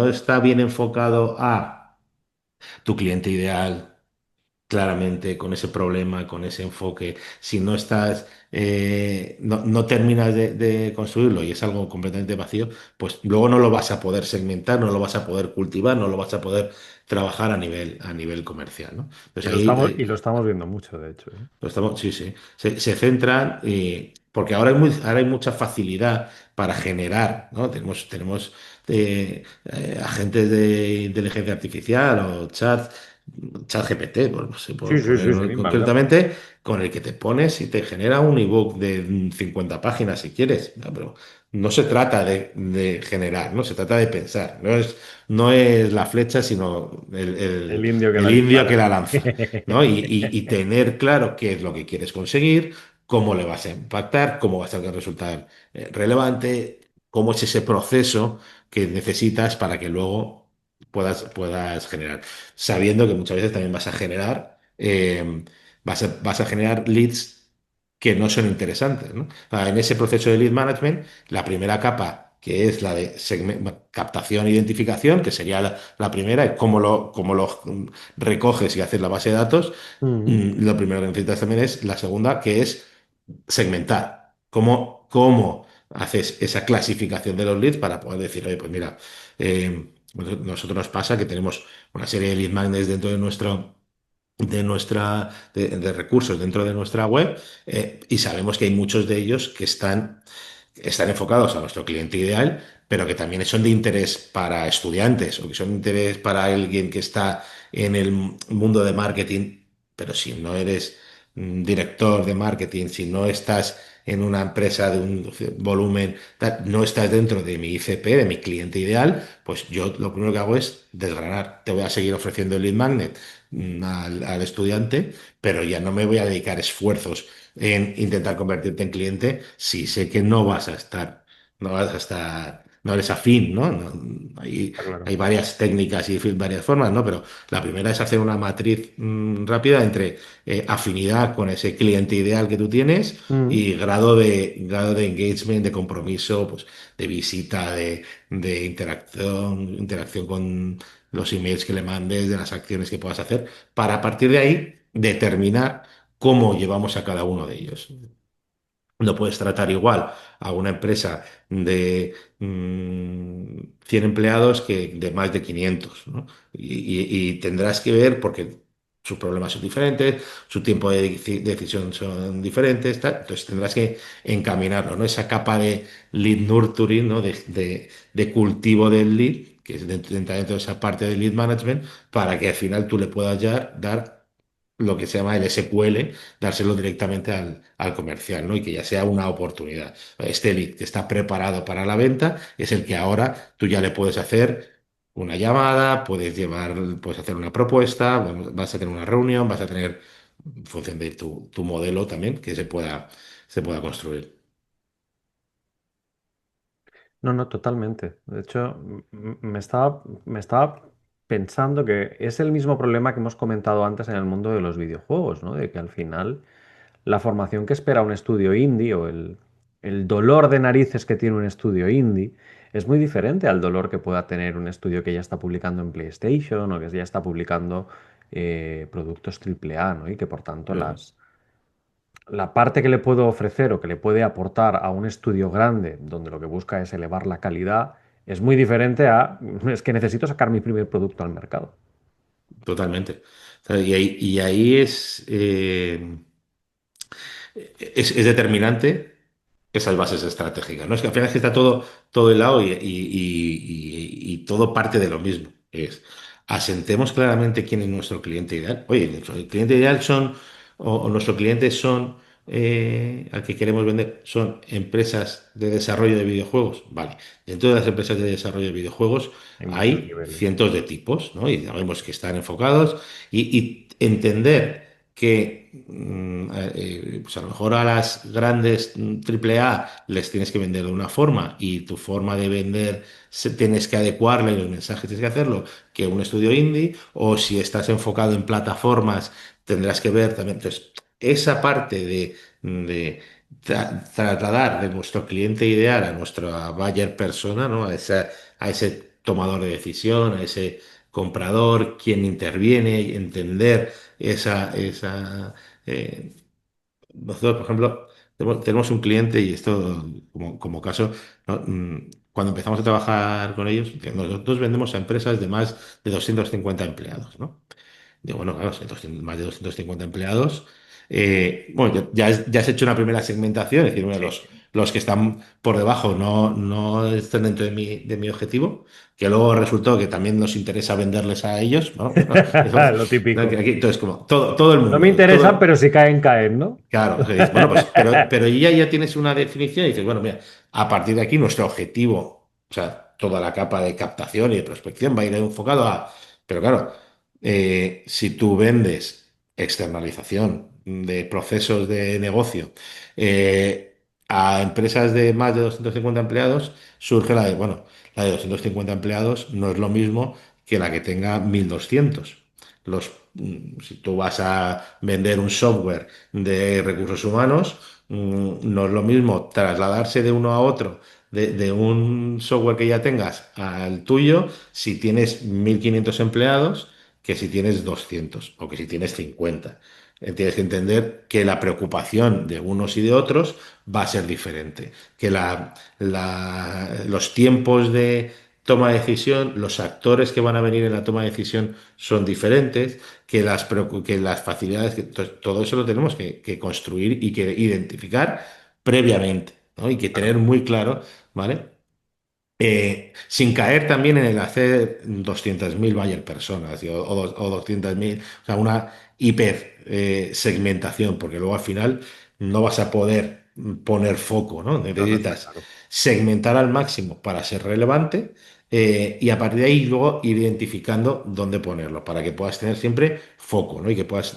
está bien enfocado a tu cliente ideal, claramente con ese problema, con ese enfoque, si no estás, no terminas de construirlo y es algo completamente vacío, pues luego no lo vas a poder segmentar, no lo vas a poder cultivar, no lo vas a poder trabajar a nivel comercial, ¿no? Y Entonces lo estamos, y lo estamos viendo mucho, de hecho, ¿eh? sí, sí. Se centran, porque ahora hay mucha facilidad para generar, ¿no? Tenemos agentes de inteligencia artificial o chat GPT, por, no sé, Sí, por sí, poner sí, sí, vale. concretamente, con el que te pones y te genera un ebook de 50 páginas si quieres, ¿no? Pero no se trata de generar, ¿no? Se trata de pensar. No es la flecha, sino el, El el- indio que el la indio que dispara. la lanza. ¿No? Y tener claro qué es lo que quieres conseguir, cómo le vas a impactar, cómo va a ser el resultado relevante, cómo es ese proceso que necesitas para que luego puedas generar. Sabiendo que muchas veces también vas a generar leads que no son interesantes, ¿no? En ese proceso de lead management, la primera capa, que es la de captación e identificación, que sería la primera, y cómo lo recoges y haces la base de datos. Ujú. Lo primero que necesitas también es la segunda, que es segmentar. ¿Cómo haces esa clasificación de los leads para poder decir, oye, pues mira, nosotros nos pasa que tenemos una serie de lead magnets dentro de recursos dentro de nuestra web, y sabemos que hay muchos de ellos que están enfocados a nuestro cliente ideal, pero que también son de interés para estudiantes o que son de interés para alguien que está en el mundo de marketing, pero si no eres director de marketing, si no estás en una empresa de un volumen, no estás dentro de mi ICP, de mi cliente ideal, pues yo lo primero que hago es desgranar. Te voy a seguir ofreciendo el lead magnet al estudiante, pero ya no me voy a dedicar esfuerzos en intentar convertirte en cliente si sé que no eres afín, ¿no? Hay, Está claro. hay varias técnicas y varias formas, ¿no? Pero la primera es hacer una matriz rápida entre afinidad con ese cliente ideal que tú tienes Ujú. y grado de engagement, de compromiso, pues, de visita, de interacción con los emails que le mandes, de las acciones que puedas hacer, para a partir de ahí determinar cómo llevamos a cada uno de ellos. No puedes tratar igual a una empresa de 100 empleados que de más de 500, ¿no? Y tendrás que ver, porque sus problemas son diferentes, su tiempo de decisión son diferentes, tal. Entonces tendrás que encaminarlo, ¿no? Esa capa de lead nurturing, ¿no? De cultivo del lead, que es dentro de esa parte del lead management, para que al final tú le puedas ya dar lo que se llama el SQL, dárselo directamente al comercial, ¿no? Y que ya sea una oportunidad. Este lead que está preparado para la venta es el que ahora tú ya le puedes hacer una llamada, puedes hacer una propuesta, vas a tener una reunión, vas a tener, en función de tu modelo también, que se pueda construir. No, no, totalmente. De hecho, me estaba pensando que es el mismo problema que hemos comentado antes en el mundo de los videojuegos, ¿no? De que al final la formación que espera un estudio indie o el dolor de narices que tiene un estudio indie es muy diferente al dolor que pueda tener un estudio que ya está publicando en PlayStation o que ya está publicando productos AAA, ¿no? Y que por tanto Claro. la parte que le puedo ofrecer o que le puede aportar a un estudio grande, donde lo que busca es elevar la calidad, es muy diferente a, es que necesito sacar mi primer producto al mercado. Totalmente. O sea, y ahí es determinante esas bases estratégicas, ¿no? Es que al final es que está todo hilado y todo parte de lo mismo. Asentemos claramente quién es nuestro cliente ideal. Oye, nuestro cliente ideal o nuestros clientes son, al que queremos vender, son empresas de desarrollo de videojuegos. Vale, dentro de las empresas de desarrollo de videojuegos Hay muchos hay niveles. cientos de tipos, ¿no? Y sabemos que están enfocados y entender que pues a lo mejor a las grandes AAA les tienes que vender de una forma y tu forma de vender tienes que adecuarla y los mensajes tienes que hacerlo que un estudio indie, o si estás enfocado en plataformas tendrás que ver también. Entonces, esa parte de trasladar de nuestro cliente ideal a nuestra buyer persona, ¿no? A ese tomador de decisión, a ese comprador, quien interviene, entender eh, nosotros, por ejemplo, tenemos un cliente y esto como caso, ¿no? Cuando empezamos a trabajar con ellos, que nosotros vendemos a empresas de más de 250 empleados, ¿no? Digo, bueno, claro, si hay más de 250 empleados. Bueno, ya has hecho una primera segmentación, es decir, bueno, Sí. los que están por debajo no están dentro de mi objetivo, que luego resultó que también nos interesa venderles a ellos, ¿no? Lo ¿No? Que típico. aquí, entonces, como todo el No me mundo, interesan, pero si caen, caen, ¿no? claro, o sea, dices, bueno, pues, pero ya tienes una definición y dices, bueno, mira, a partir de aquí nuestro objetivo, o sea, toda la capa de captación y de prospección va a ir enfocado pero claro, si tú vendes externalización de procesos de negocio a empresas de más de 250 empleados, surge bueno, la de 250 empleados no es lo mismo que la que tenga 1.200. Si tú vas a vender un software de recursos humanos, no es lo mismo trasladarse de uno a otro, de un software que ya tengas al tuyo, si tienes 1.500 empleados, que si tienes 200 o que si tienes 50. Tienes que entender que la preocupación de unos y de otros va a ser diferente, que los tiempos de toma de decisión, los actores que van a venir en la toma de decisión son diferentes, que las facilidades, todo eso lo tenemos que construir y que identificar previamente, ¿no? Y que tener Claro. muy claro, ¿vale? Sin caer también en el hacer 200.000 buyer personas o 200.000, o sea, una hiper segmentación, porque luego al final no vas a poder poner foco, ¿no? No, no está Necesitas claro. segmentar al máximo para ser relevante y a partir de ahí luego ir identificando dónde ponerlo, para que puedas tener siempre foco, ¿no? Y que puedas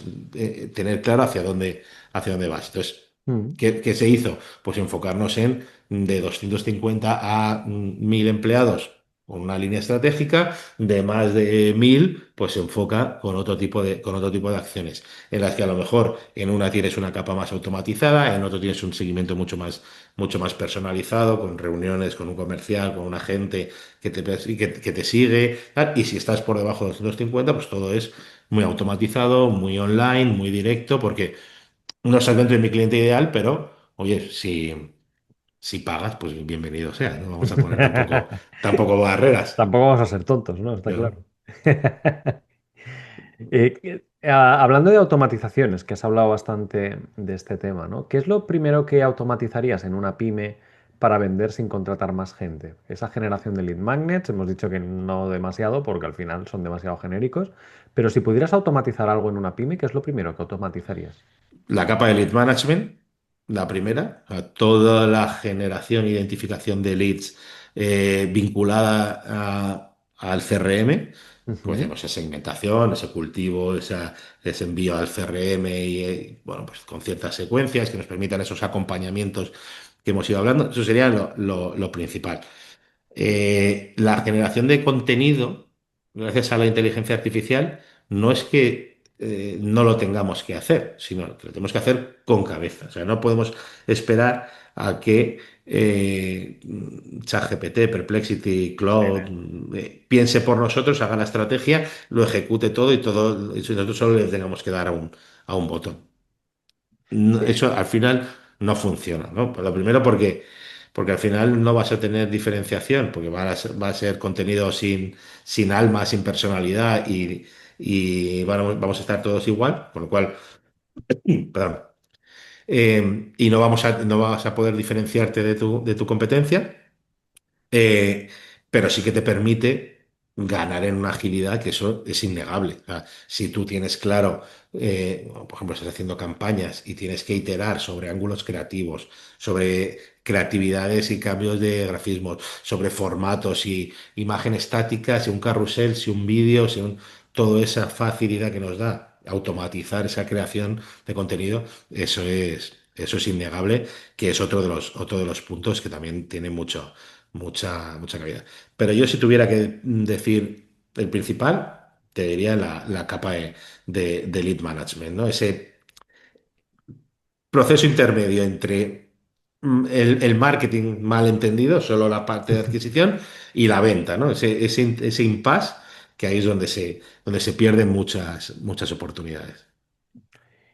tener claro hacia dónde vas. Entonces, Mm. ¿qué se hizo? Pues enfocarnos en de 250 a 1.000 empleados con una línea estratégica, de más de 1.000, pues se enfoca con otro tipo de acciones, en las que a lo mejor en una tienes una capa más automatizada, en otro tienes un seguimiento mucho más personalizado, con reuniones con un comercial, con un agente que te sigue, tal. Y si estás por debajo de 250, pues todo es muy automatizado, muy online, muy directo, porque No estás dentro de mi cliente ideal, pero oye, si pagas, pues bienvenido sea. No vamos a poner tampoco barreras. Tampoco vamos a ser tontos, ¿no? Está Claro. claro. Hablando de automatizaciones, que has hablado bastante de este tema, ¿no? ¿Qué es lo primero que automatizarías en una pyme para vender sin contratar más gente? Esa generación de lead magnets, hemos dicho que no demasiado porque al final son demasiado genéricos, pero si pudieras automatizar algo en una pyme, ¿qué es lo primero que automatizarías? La capa de lead management, la primera, toda la generación e identificación de leads vinculada al CRM, pues Ujú. digamos, esa segmentación, ese cultivo, ese envío al CRM y bueno, pues con ciertas secuencias que nos permitan esos acompañamientos que hemos ido hablando, eso sería lo principal. La generación de contenido, gracias a la inteligencia artificial, no es que no lo tengamos que hacer, sino que lo tenemos que hacer con cabeza. O sea, no podemos esperar a que ChatGPT, Perplexity, Sí. Claude piense por nosotros, haga la estrategia, lo ejecute todo y nosotros solo le tengamos que dar a un botón. Sí. Eso al final no funciona, ¿no? Pues lo primero porque al final no vas a tener diferenciación, porque va a ser contenido sin alma, sin personalidad y vamos a estar todos igual, con lo cual, perdón, y no vas a poder diferenciarte de tu competencia. Eh, pero sí que te permite ganar en una agilidad que eso es innegable. O sea, si tú tienes claro, por ejemplo, estás haciendo campañas y tienes que iterar sobre ángulos creativos, sobre creatividades y cambios de grafismos, sobre formatos y imagen estática, si un carrusel, si un vídeo, toda esa facilidad que nos da automatizar esa creación de contenido, eso es innegable, que es otro de los puntos que también tiene mucha calidad. Pero yo si tuviera que decir el principal, te diría la capa de lead management, ¿no? Ese proceso intermedio entre el marketing mal entendido, solo la parte de adquisición, y la venta, ¿no? Ese impasse que ahí es donde se pierden muchas oportunidades.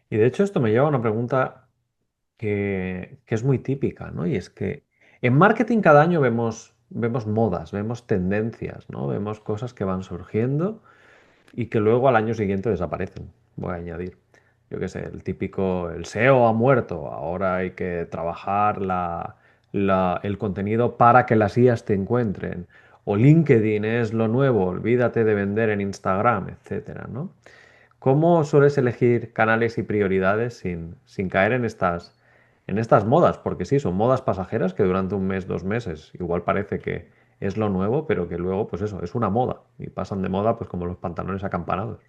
Y de hecho esto me lleva a una pregunta que es muy típica, ¿no? Y es que en marketing cada año vemos modas, vemos tendencias, ¿no? Vemos cosas que van surgiendo y que luego al año siguiente desaparecen, voy a añadir. Yo qué sé, el típico, el SEO ha muerto, ahora hay que trabajar el contenido para que las IAs te encuentren. O LinkedIn es lo nuevo, olvídate de vender en Instagram, etcétera, ¿no? ¿Cómo sueles elegir canales y prioridades sin caer en estas modas? Porque sí, son modas pasajeras que durante un mes, 2 meses, igual parece que es lo nuevo, pero que luego, pues eso, es una moda. Y pasan de moda, pues como los pantalones acampanados.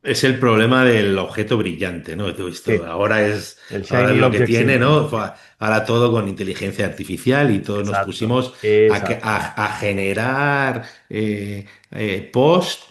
Es el problema del objeto brillante, ¿no? Todo esto Sí, ahora es, el ahora es Shiny lo que Object tiene, Syndrome. ¿no? Ahora todo con inteligencia artificial y todos nos Exacto, pusimos exacto. a generar post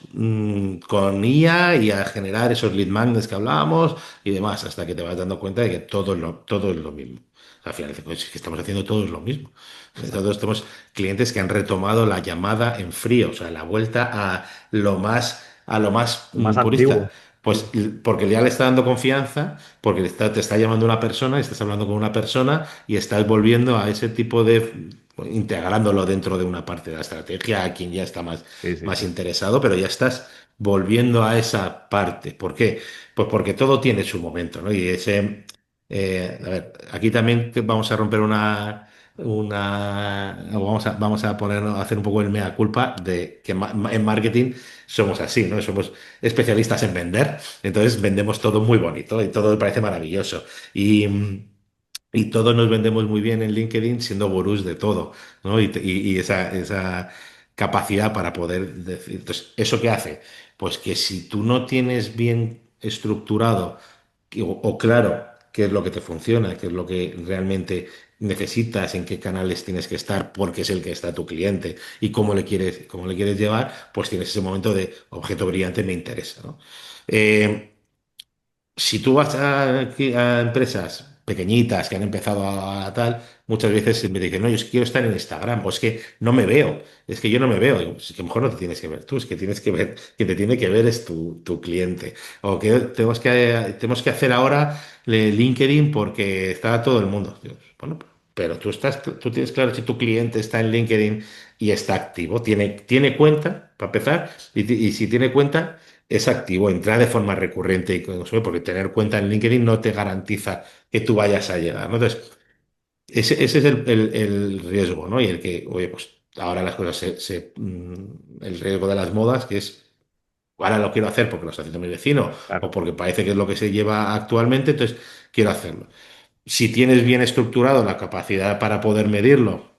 con IA y a generar esos lead magnets que hablábamos y demás, hasta que te vas dando cuenta de que todo es lo mismo. Al final, dices, "Pues es que estamos haciendo todos lo mismo. Todos Exacto. tenemos clientes que han retomado la llamada en frío, o sea, la vuelta a lo más Lo más purista. antiguo. Pues Sí, porque ya le está dando confianza, porque te está llamando una persona, estás hablando con una persona y estás volviendo a ese tipo integrándolo dentro de una parte de la estrategia a quien ya está más, sí, sí, más sí. interesado, pero ya estás volviendo a esa parte. ¿Por qué? Pues porque todo tiene su momento, ¿no? Y a ver, aquí también vamos a romper vamos a ponernos a hacer un poco el mea culpa de que en marketing somos así, ¿no? Somos especialistas en vender, entonces vendemos todo muy bonito y todo parece maravilloso. Y todos nos vendemos muy bien en LinkedIn siendo gurús de todo, ¿no? Y esa capacidad para poder decir. Entonces, ¿eso qué hace? Pues que si tú no tienes bien estructurado o claro qué es lo que te funciona, qué es lo que realmente necesitas, en qué canales tienes que estar, porque es el que está tu cliente y cómo le quieres llevar, pues tienes ese momento de objeto brillante, me interesa, ¿no? Si tú vas a empresas pequeñitas que han empezado a tal, muchas veces me dicen, no, yo es que quiero estar en Instagram, o es que no me veo, es que yo no me veo. Digo, "Pues es que a lo mejor no te tienes que ver tú, es que tienes que ver, quien te tiene que ver es tu cliente. O que tenemos que hacer ahora LinkedIn porque está todo el mundo. Digo, bueno, pero tú tienes claro si tu cliente está en LinkedIn y está activo, tiene cuenta, para empezar, y si tiene cuenta, es activo, entra de forma recurrente y consume, porque tener cuenta en LinkedIn no te garantiza que tú vayas a llegar, ¿no? Entonces, ese es el riesgo, ¿no? Y el que, oye, pues ahora las cosas el riesgo de las modas, que es, ahora lo quiero hacer porque lo está haciendo mi vecino o Claro. porque parece que es lo que se lleva actualmente, entonces quiero hacerlo. Si tienes bien estructurado la capacidad para poder medirlo,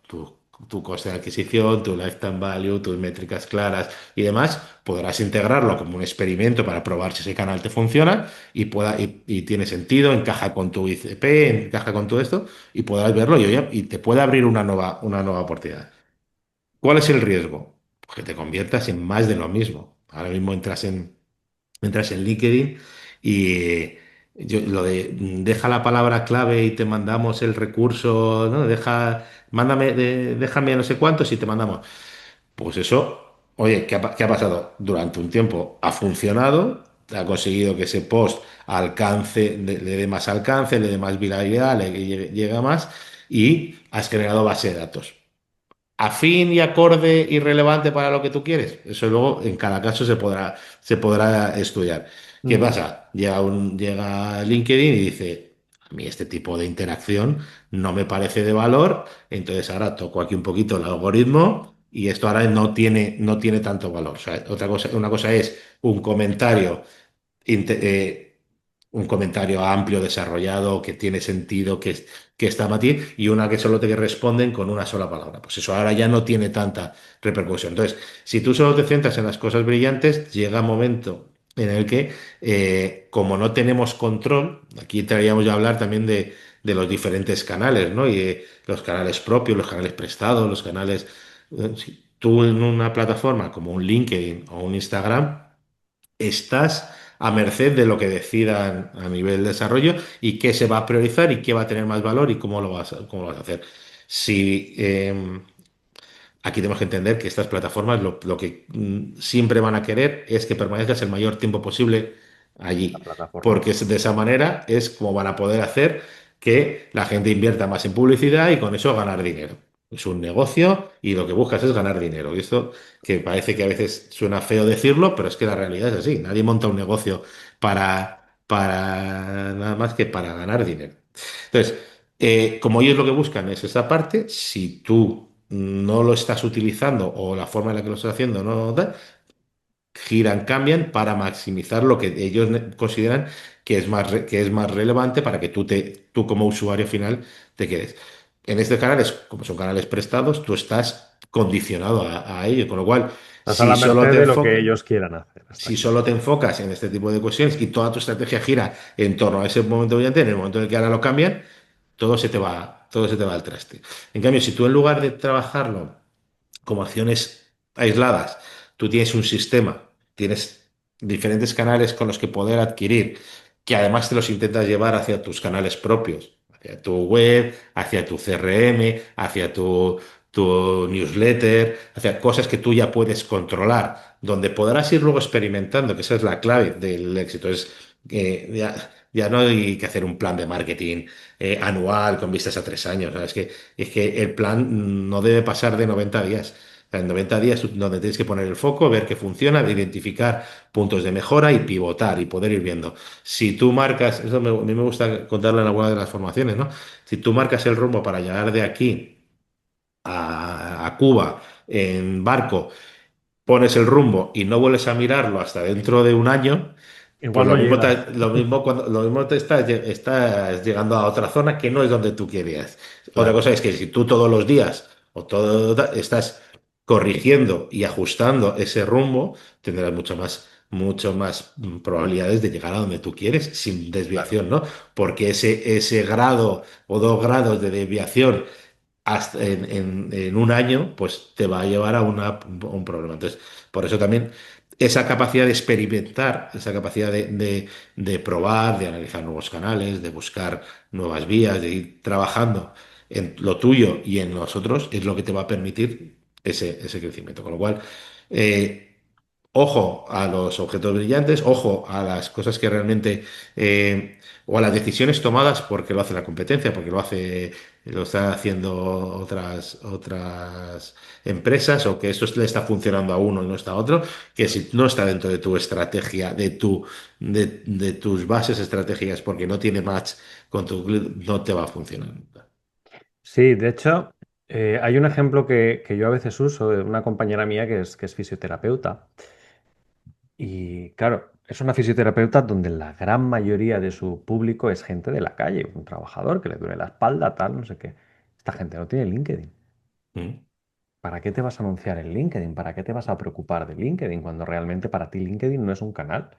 tu coste de adquisición, tu lifetime value, tus métricas claras y demás, podrás integrarlo como un experimento para probar si ese canal te funciona y tiene sentido, encaja con tu ICP, encaja con todo esto y podrás verlo y te puede abrir una nueva oportunidad. ¿Cuál es el riesgo? Pues que te conviertas en más de lo mismo. Ahora mismo entras en LinkedIn y lo de deja la palabra clave y te mandamos el recurso, ¿no? Déjame no sé cuántos y te mandamos. Pues eso, oye, ¿qué ha pasado? Durante un tiempo ha funcionado, ha conseguido que ese post le dé más alcance, le dé más viralidad, llegue a más y has generado base de datos afín y acorde y relevante para lo que tú quieres. Eso luego en cada caso se podrá estudiar. ¿Qué Mm. pasa? Llega LinkedIn y dice, a mí este tipo de interacción no me parece de valor, entonces ahora toco aquí un poquito el algoritmo y esto ahora no tiene tanto valor. O sea, una cosa es inte- eh, un comentario amplio, desarrollado, que tiene sentido, que está para ti, y una que solo te responden con una sola palabra. Pues eso ahora ya no tiene tanta repercusión. Entonces, si tú solo te centras en las cosas brillantes, llega un momento en el que, como no tenemos control, aquí traíamos ya a hablar también de los diferentes canales, ¿no? Y los canales propios, los canales prestados, los canales... si tú en una plataforma como un LinkedIn o un Instagram, estás a merced de lo que decidan a nivel de desarrollo y qué se va a priorizar y qué va a tener más valor y cómo lo vas a hacer. Si aquí tenemos que entender que estas plataformas lo que siempre van a querer es que permanezcas el mayor tiempo posible La allí, plataforma. porque de esa manera es como van a poder hacer que la gente invierta más en publicidad y con eso ganar dinero. Es un negocio y lo que buscas es ganar dinero. Y esto que parece que a veces suena feo decirlo, pero es que la realidad es así. Nadie monta un negocio para nada más que para ganar dinero. Entonces, como ellos lo que buscan es esa parte, si tú no lo estás utilizando o la forma en la que lo estás haciendo no da, giran, cambian para maximizar lo que ellos consideran que es más relevante para que tú como usuario final te quedes. En este canal, como son canales prestados, tú estás condicionado a ello, con lo cual, Estás a si la solo merced te de lo que enfocas, ellos quieran hacer. Está si claro. solo te enfocas en este tipo de cuestiones y toda tu estrategia gira en torno a ese momento brillante, en el momento en el que ahora lo cambian, todo se te va al traste. En cambio, si tú en lugar de trabajarlo como acciones aisladas, tú tienes un sistema, tienes diferentes canales con los que poder adquirir, que además te los intentas llevar hacia tus canales propios, hacia tu web, hacia tu CRM, hacia tu newsletter, hacia cosas que tú ya puedes controlar, donde podrás ir luego experimentando, que esa es la clave del éxito. Es que ya no hay que hacer un plan de marketing anual con vistas a 3 años. ¿No? Es que el plan no debe pasar de 90 días. O sea, en 90 días donde tienes que poner el foco, ver que funciona, identificar puntos de mejora y pivotar y poder ir viendo. Si tú marcas, eso a mí me gusta contarlo en alguna de las formaciones, ¿no? Si tú marcas el rumbo para llegar de aquí a Cuba en barco, pones el rumbo y no vuelves a mirarlo hasta dentro de un año, pues Igual lo no mismo, llegas. lo mismo te estás llegando a otra zona que no es donde tú querías. Otra Claro. cosa es que si tú todos los días estás corrigiendo y ajustando ese rumbo, tendrás mucho más probabilidades de llegar a donde tú quieres sin Claro. desviación, ¿no? Porque ese grado o 2 grados de desviación en un año, pues te va a llevar a un problema. Entonces, por eso también esa capacidad de experimentar, esa capacidad de probar, de analizar nuevos canales, de buscar nuevas vías, de ir trabajando en lo tuyo y en los otros, es lo que te va a permitir ese crecimiento. Con lo cual, eh, ojo a los objetos brillantes, ojo a las cosas que realmente, o a las decisiones tomadas porque lo hace la competencia, porque lo están haciendo otras empresas, o que esto le está funcionando a uno y no está a otro, que si no está dentro de tu estrategia, de tus bases estratégicas, porque no tiene match con tu club, no te va a funcionar. Sí, de hecho, hay un ejemplo que yo a veces uso de una compañera mía que es fisioterapeuta. Y claro, es una fisioterapeuta donde la gran mayoría de su público es gente de la calle, un trabajador que le duele la espalda, tal, no sé qué. Esta gente no tiene LinkedIn. ¿Mm? ¿Para qué te vas a anunciar en LinkedIn? ¿Para qué te vas a preocupar de LinkedIn cuando realmente para ti LinkedIn no es un canal?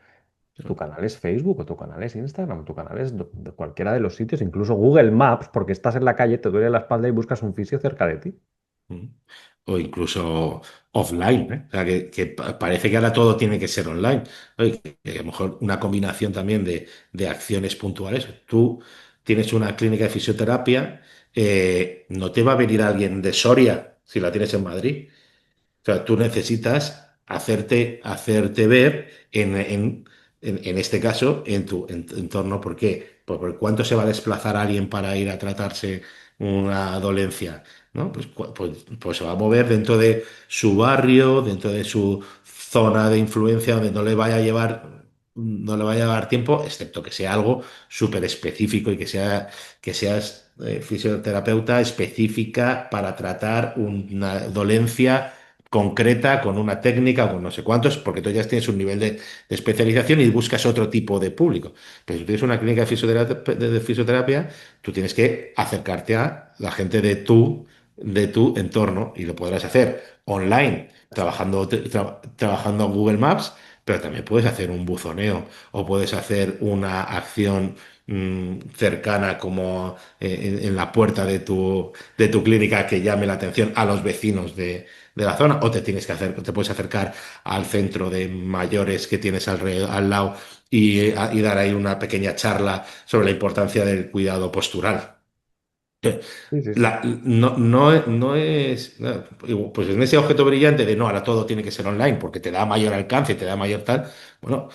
Tu canal es Facebook o tu canal es Instagram, tu canal es de cualquiera de los sitios, incluso Google Maps, porque estás en la calle, te duele la espalda y buscas un fisio cerca de ti. Mm. O incluso offline, ¿eh? O sea, que parece que ahora todo tiene que ser online. Oye, que a lo mejor una combinación también de acciones puntuales. Tú tienes una clínica de fisioterapia, no te va a venir alguien de Soria si la tienes en Madrid. O sea, tú necesitas hacerte ver en este caso en tu entorno. ¿Por qué? Pues por cuánto se va a desplazar alguien para ir a tratarse una dolencia, ¿no? Pues se va a mover dentro de su barrio, dentro de su zona de influencia, donde no le vaya a llevar tiempo, excepto que sea algo súper específico y que seas fisioterapeuta específica para tratar una dolencia concreta, con una técnica, con no sé cuántos, porque tú ya tienes un nivel de especialización y buscas otro tipo de público. Pero si tú tienes una clínica de fisioterapia, tú tienes que acercarte a la gente de tu entorno, y lo podrás hacer online, trabajando en Google Maps, pero también puedes hacer un buzoneo o puedes hacer una acción cercana, como en la puerta de tu clínica, que llame la atención a los vecinos de la zona, o te puedes acercar al centro de mayores que tienes al lado, y dar ahí una pequeña charla sobre la importancia del cuidado postural. Sí, sí, sí. No es, pues en ese objeto brillante de no, ahora todo tiene que ser online porque te da mayor alcance, te da mayor tal. Bueno,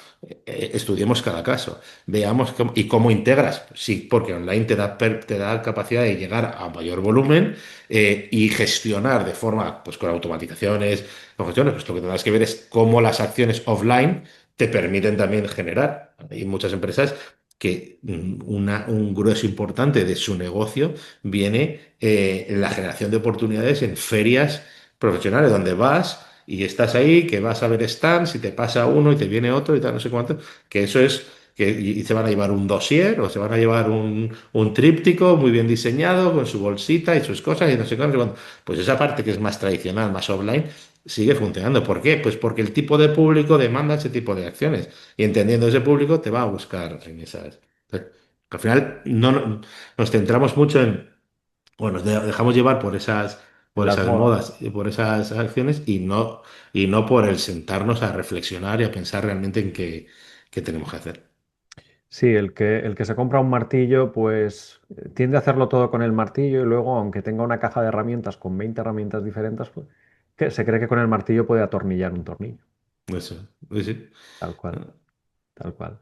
estudiemos cada caso, veamos cómo integras. Sí, porque online te da capacidad de llegar a mayor volumen, y gestionar de forma, pues con automatizaciones, con gestiones. Pues lo que tendrás que ver es cómo las acciones offline te permiten también generar. Hay muchas empresas que un grueso importante de su negocio viene en la generación de oportunidades en ferias profesionales, donde vas y estás ahí, que vas a ver stands y te pasa uno y te viene otro y tal, no sé cuánto, que eso es, y se van a llevar un dossier o se van a llevar un tríptico muy bien diseñado con su bolsita y sus cosas y no sé cuánto, no sé cuánto. Pues esa parte que es más tradicional, más offline, sigue funcionando. ¿Por qué? Pues porque el tipo de público demanda ese tipo de acciones, y entendiendo ese público te va a buscar en esas. Al final nos centramos mucho bueno, nos dejamos llevar por esas, En por las esas modas. modas y por esas acciones, y no por el sentarnos a reflexionar y a pensar realmente en qué tenemos que hacer. Sí, el que se compra un martillo, pues tiende a hacerlo todo con el martillo y luego, aunque tenga una caja de herramientas con 20 herramientas diferentes, pues que se cree que con el martillo puede atornillar un tornillo. Eso, sí, sí. Tal cual, tal cual.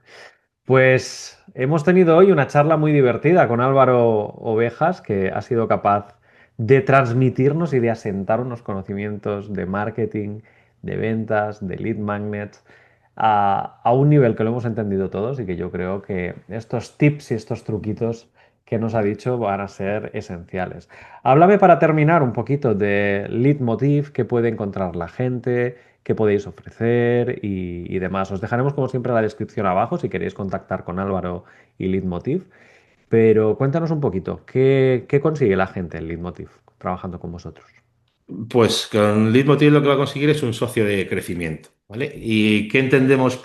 Pues hemos tenido hoy una charla muy divertida con Álvaro Ovejas, que ha sido capaz de transmitirnos y de asentar unos conocimientos de marketing, de ventas, de lead magnets, a un nivel que lo hemos entendido todos y que yo creo que estos tips y estos truquitos que nos ha dicho van a ser esenciales. Háblame para terminar un poquito de leitmotiv, qué puede encontrar la gente, qué podéis ofrecer y demás. Os dejaremos como siempre la descripción abajo si queréis contactar con Álvaro y Leitmotiv. Pero cuéntanos un poquito, ¿qué consigue la gente en Leitmotiv trabajando con vosotros? Pues con Leitmotiv lo que va a conseguir es un socio de crecimiento, ¿vale? ¿Y qué entendemos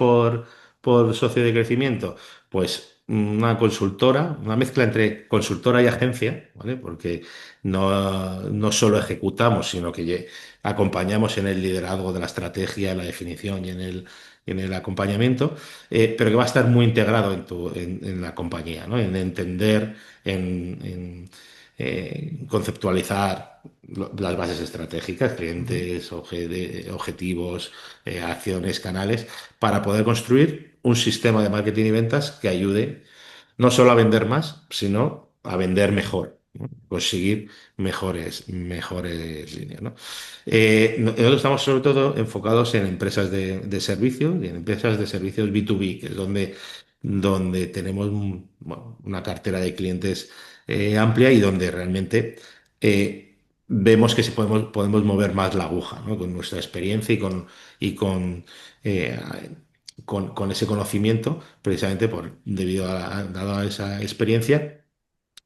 por socio de crecimiento? Pues una consultora, una mezcla entre consultora y agencia, ¿vale? Porque no solo ejecutamos, sino que acompañamos en el liderazgo de la estrategia, en la definición y en el acompañamiento, pero que va a estar muy integrado en la compañía, ¿no? En entender, conceptualizar las bases estratégicas, Ujú. clientes, objetivos, acciones, canales, para poder construir un sistema de marketing y ventas que ayude no solo a vender más, sino a vender mejor, ¿no? Conseguir mejores líneas, ¿no? Nosotros estamos sobre todo enfocados en empresas de servicio y en empresas de servicios B2B, que es donde tenemos bueno, una cartera de clientes amplia y donde realmente vemos que podemos mover más la aguja, ¿no? Con nuestra experiencia y eh, con ese conocimiento, precisamente debido dado a esa experiencia,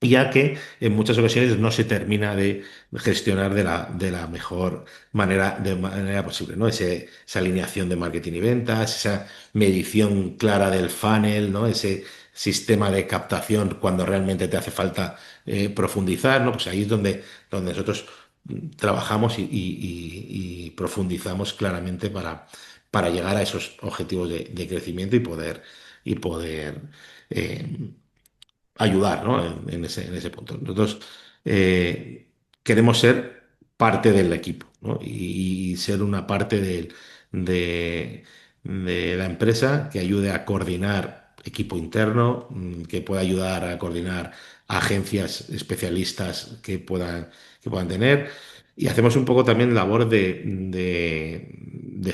ya que en muchas ocasiones no se termina de gestionar de la mejor manera posible, ¿no? Esa alineación de marketing y ventas, esa medición clara del funnel, ¿no? Ese sistema de captación cuando realmente te hace falta profundizar, ¿no? Pues ahí es donde nosotros trabajamos y profundizamos claramente para llegar a esos objetivos de crecimiento y poder eh, ayudar, ¿no? En ese punto. Nosotros queremos ser parte del equipo, ¿no? Y ser una parte de la empresa que ayude a coordinar equipo interno, que pueda ayudar a coordinar agencias especialistas que puedan tener. Y hacemos un poco también labor de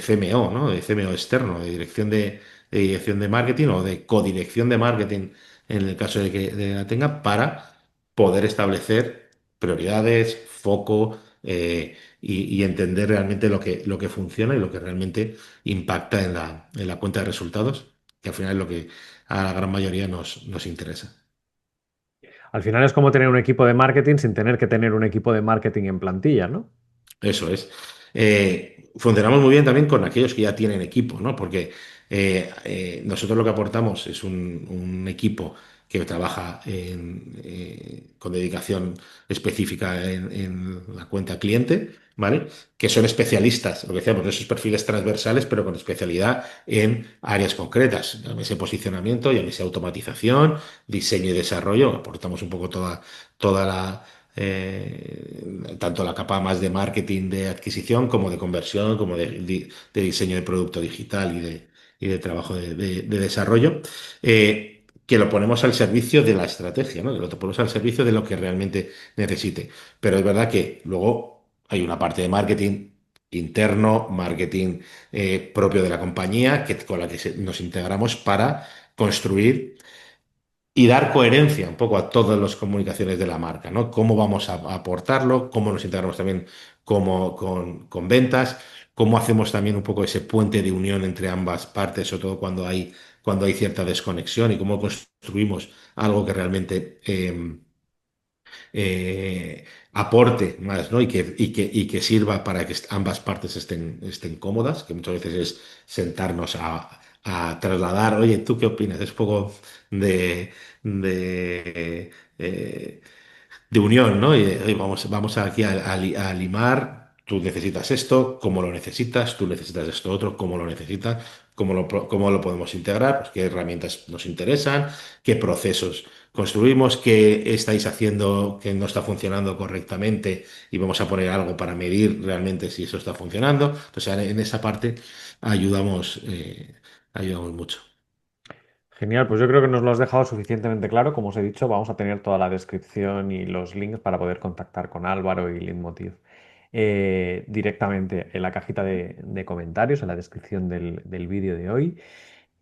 CMO, ¿no? De CMO externo, de dirección de marketing o de codirección de marketing en el caso de que la tenga, para poder establecer prioridades, foco y entender realmente lo que funciona y lo que realmente impacta en la cuenta de resultados, que al final es lo que a la gran mayoría nos interesa. Al final es como tener un equipo de marketing sin tener que tener un equipo de marketing en plantilla, ¿no? Eso es. Funcionamos muy bien también con aquellos que ya tienen equipo, ¿no? Porque nosotros lo que aportamos es un equipo que trabaja con dedicación específica en la cuenta cliente, ¿vale? Que son especialistas, lo que decíamos, esos perfiles transversales, pero con especialidad en áreas concretas. Llámese posicionamiento, llámese automatización, diseño y desarrollo. Aportamos un poco toda tanto la capa más de marketing de adquisición como de conversión, como de diseño de producto digital y de trabajo de desarrollo, que lo ponemos al servicio de la estrategia, ¿no? Que lo ponemos al servicio de lo que realmente necesite. Pero es verdad que luego hay una parte de marketing interno, marketing propio de la compañía, con la que nos integramos para construir y dar coherencia un poco a todas las comunicaciones de la marca, ¿no? Cómo vamos a aportarlo, cómo nos integramos también con ventas, cómo hacemos también un poco ese puente de unión entre ambas partes, sobre todo cuando hay cierta desconexión y cómo construimos algo que realmente aporte más, ¿no? Y que sirva para que ambas partes estén cómodas, que muchas veces es sentarnos a trasladar, oye, ¿tú qué opinas? Es un poco de, eh, de unión, ¿no? Y vamos aquí a limar, tú necesitas esto, cómo lo necesitas, tú necesitas esto otro, cómo lo necesitas, cómo lo podemos integrar, pues, qué herramientas nos interesan, qué procesos construimos, qué estáis haciendo que no está funcionando correctamente y vamos a poner algo para medir realmente si eso está funcionando. Entonces, en esa parte ayudamos mucho. Genial, pues yo creo que nos lo has dejado suficientemente claro. Como os he dicho, vamos a tener toda la descripción y los links para poder contactar con Álvaro y Leitmotiv directamente en la cajita de comentarios, en la descripción del vídeo de hoy.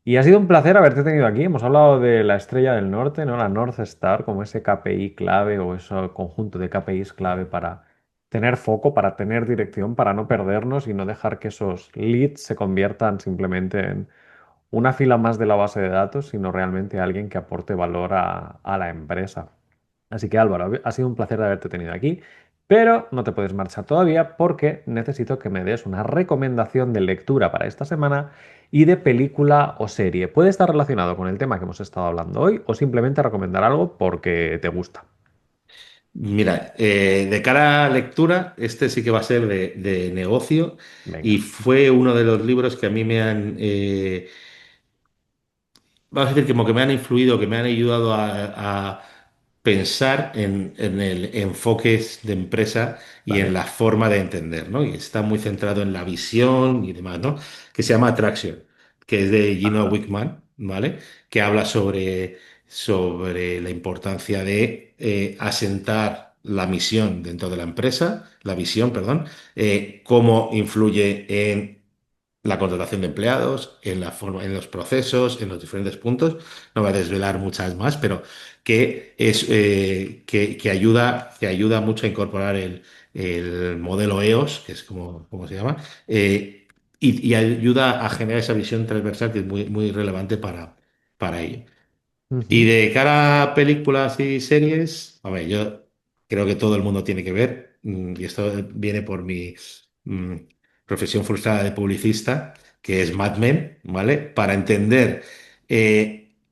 Y ha sido un placer haberte tenido aquí. Hemos hablado de la estrella del norte, ¿no? La North Star, como ese KPI clave o ese conjunto de KPIs clave para tener foco, para tener dirección, para no perdernos y no dejar que esos leads se conviertan simplemente en una fila más de la base de datos, sino realmente alguien que aporte valor a la empresa. Así que Álvaro, ha sido un placer de haberte tenido aquí, pero no te puedes marchar todavía porque necesito que me des una recomendación de lectura para esta semana y de película o serie. Puede estar relacionado con el tema que hemos estado hablando hoy o simplemente recomendar algo porque te gusta. Mira, de cara a lectura, este sí que va a ser de negocio y Venga, fue uno de los libros que a mí vamos a decir, como que me han influido, que me han ayudado a pensar en el enfoque de empresa y en vale. la forma de entender, ¿no? Y está muy centrado en la visión y demás, ¿no? Que se llama Attraction, que es de Gino Ajá. Wickman, ¿vale? Que habla sobre la importancia de asentar la misión dentro de la empresa, la visión, perdón, cómo influye en la contratación de empleados, en la forma, en los procesos, en los diferentes puntos. No voy a desvelar muchas más, pero que ayuda mucho a incorporar el modelo EOS, que es como se llama, y ayuda a generar esa visión transversal que es muy relevante para ello. Y Ujú. de cara a películas y series, a ver, yo creo que todo el mundo tiene que ver, y esto viene por mi mm, profesión frustrada de publicista, que es Mad Men, ¿vale? Para entender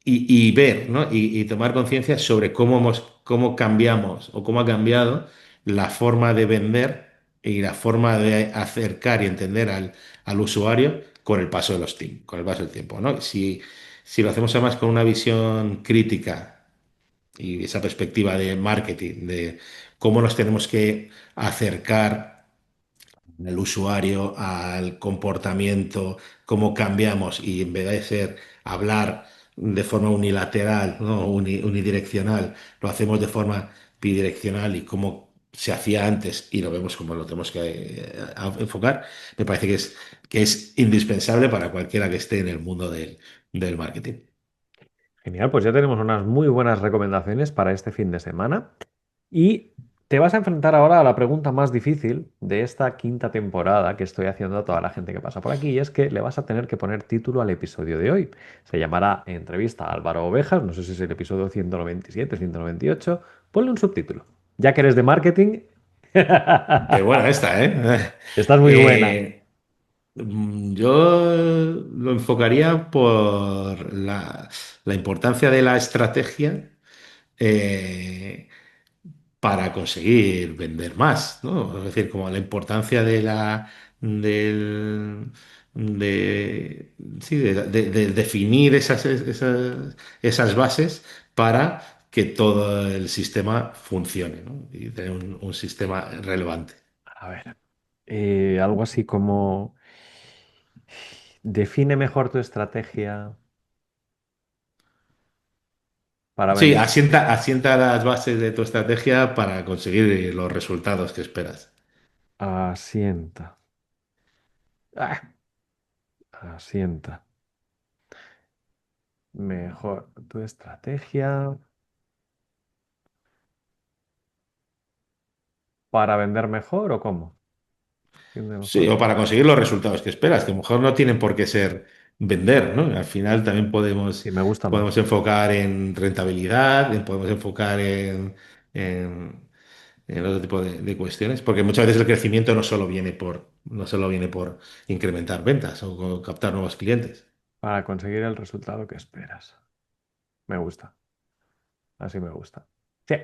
y ver, ¿no? Y tomar conciencia sobre cómo cambiamos o cómo ha cambiado la forma de vender y la forma de acercar y entender al usuario con el paso de con el paso del tiempo, ¿no? Si lo hacemos además con una visión crítica y esa perspectiva de marketing, de cómo nos tenemos que acercar al usuario, al comportamiento, cómo cambiamos y en vez de ser hablar de forma unilateral, ¿no? Unidireccional, lo hacemos de forma bidireccional y cómo se hacía antes y lo vemos como lo tenemos que enfocar, me parece que es indispensable para cualquiera que esté en el mundo del marketing. Genial, pues ya tenemos unas muy buenas recomendaciones para este fin de semana. Y te vas a enfrentar ahora a la pregunta más difícil de esta quinta temporada que estoy haciendo a toda la gente que pasa por aquí, y es que le vas a tener que poner título al episodio de hoy. Se llamará Entrevista a Álvaro Ovejas, no sé si es el episodio 197, 198. Ponle un subtítulo. Ya que eres de marketing, Qué buena esta, ¿eh? estás muy buena. Yo lo enfocaría por la importancia de la estrategia eh, para conseguir vender más, ¿no? Es decir, como la importancia del, de, sí, de definir esas bases para que todo el sistema funcione, ¿no? Y tener un sistema relevante. A ver, algo así como define mejor tu estrategia para Sí, vender. asienta las bases de tu estrategia para conseguir los resultados que esperas. Asienta. Ah, asienta. Mejor tu estrategia para vender mejor o cómo? Vende Sí, mejor. o para conseguir los resultados que esperas, que a lo mejor no tienen por qué ser vender, ¿no? Al final también Sí, me gusta podemos más. enfocar en rentabilidad, podemos enfocar en, en otro tipo de cuestiones, porque muchas veces el crecimiento no solo viene por incrementar ventas o captar nuevos clientes. Para conseguir el resultado que esperas. Me gusta. Así me gusta. Sí.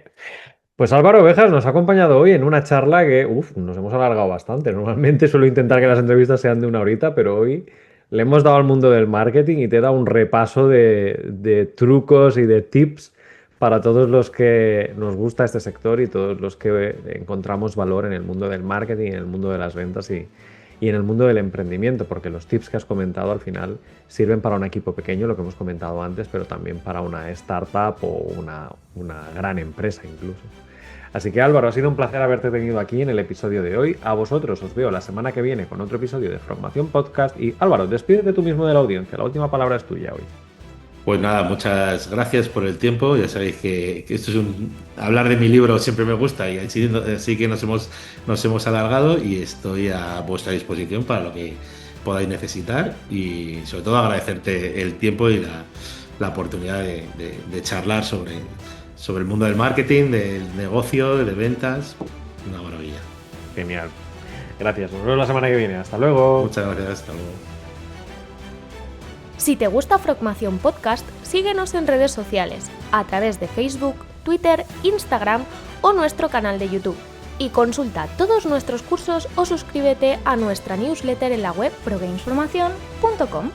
Pues Álvaro Ovejas nos ha acompañado hoy en una charla que, nos hemos alargado bastante. Normalmente suelo intentar que las entrevistas sean de una horita, pero hoy le hemos dado al mundo del marketing y te he dado un repaso de trucos y de tips para todos los que nos gusta este sector y todos los que encontramos valor en el mundo del marketing, en el mundo de las ventas y en el mundo del emprendimiento, porque los tips que has comentado al final sirven para un equipo pequeño, lo que hemos comentado antes, pero también para una startup o una gran empresa incluso. Así que Álvaro, ha sido un placer haberte tenido aquí en el episodio de hoy. A vosotros os veo la semana que viene con otro episodio de Formación Podcast. Y Álvaro, despídete tú mismo de la audiencia. La última palabra es tuya hoy. Pues nada, muchas gracias por el tiempo. Ya sabéis que esto es hablar de mi libro siempre me gusta y así que nos hemos alargado y estoy a vuestra disposición para lo que podáis necesitar y sobre todo agradecerte el tiempo y la oportunidad de charlar sobre el mundo del marketing, del negocio, de ventas. Una maravilla. Genial. Gracias. Nos vemos la semana que viene. Hasta luego. Muchas gracias. Hasta luego. Si te gusta Frogmación Podcast, síguenos en redes sociales, a través de Facebook, Twitter, Instagram o nuestro canal de YouTube. Y consulta todos nuestros cursos o suscríbete a nuestra newsletter en la web progamesformacion.com.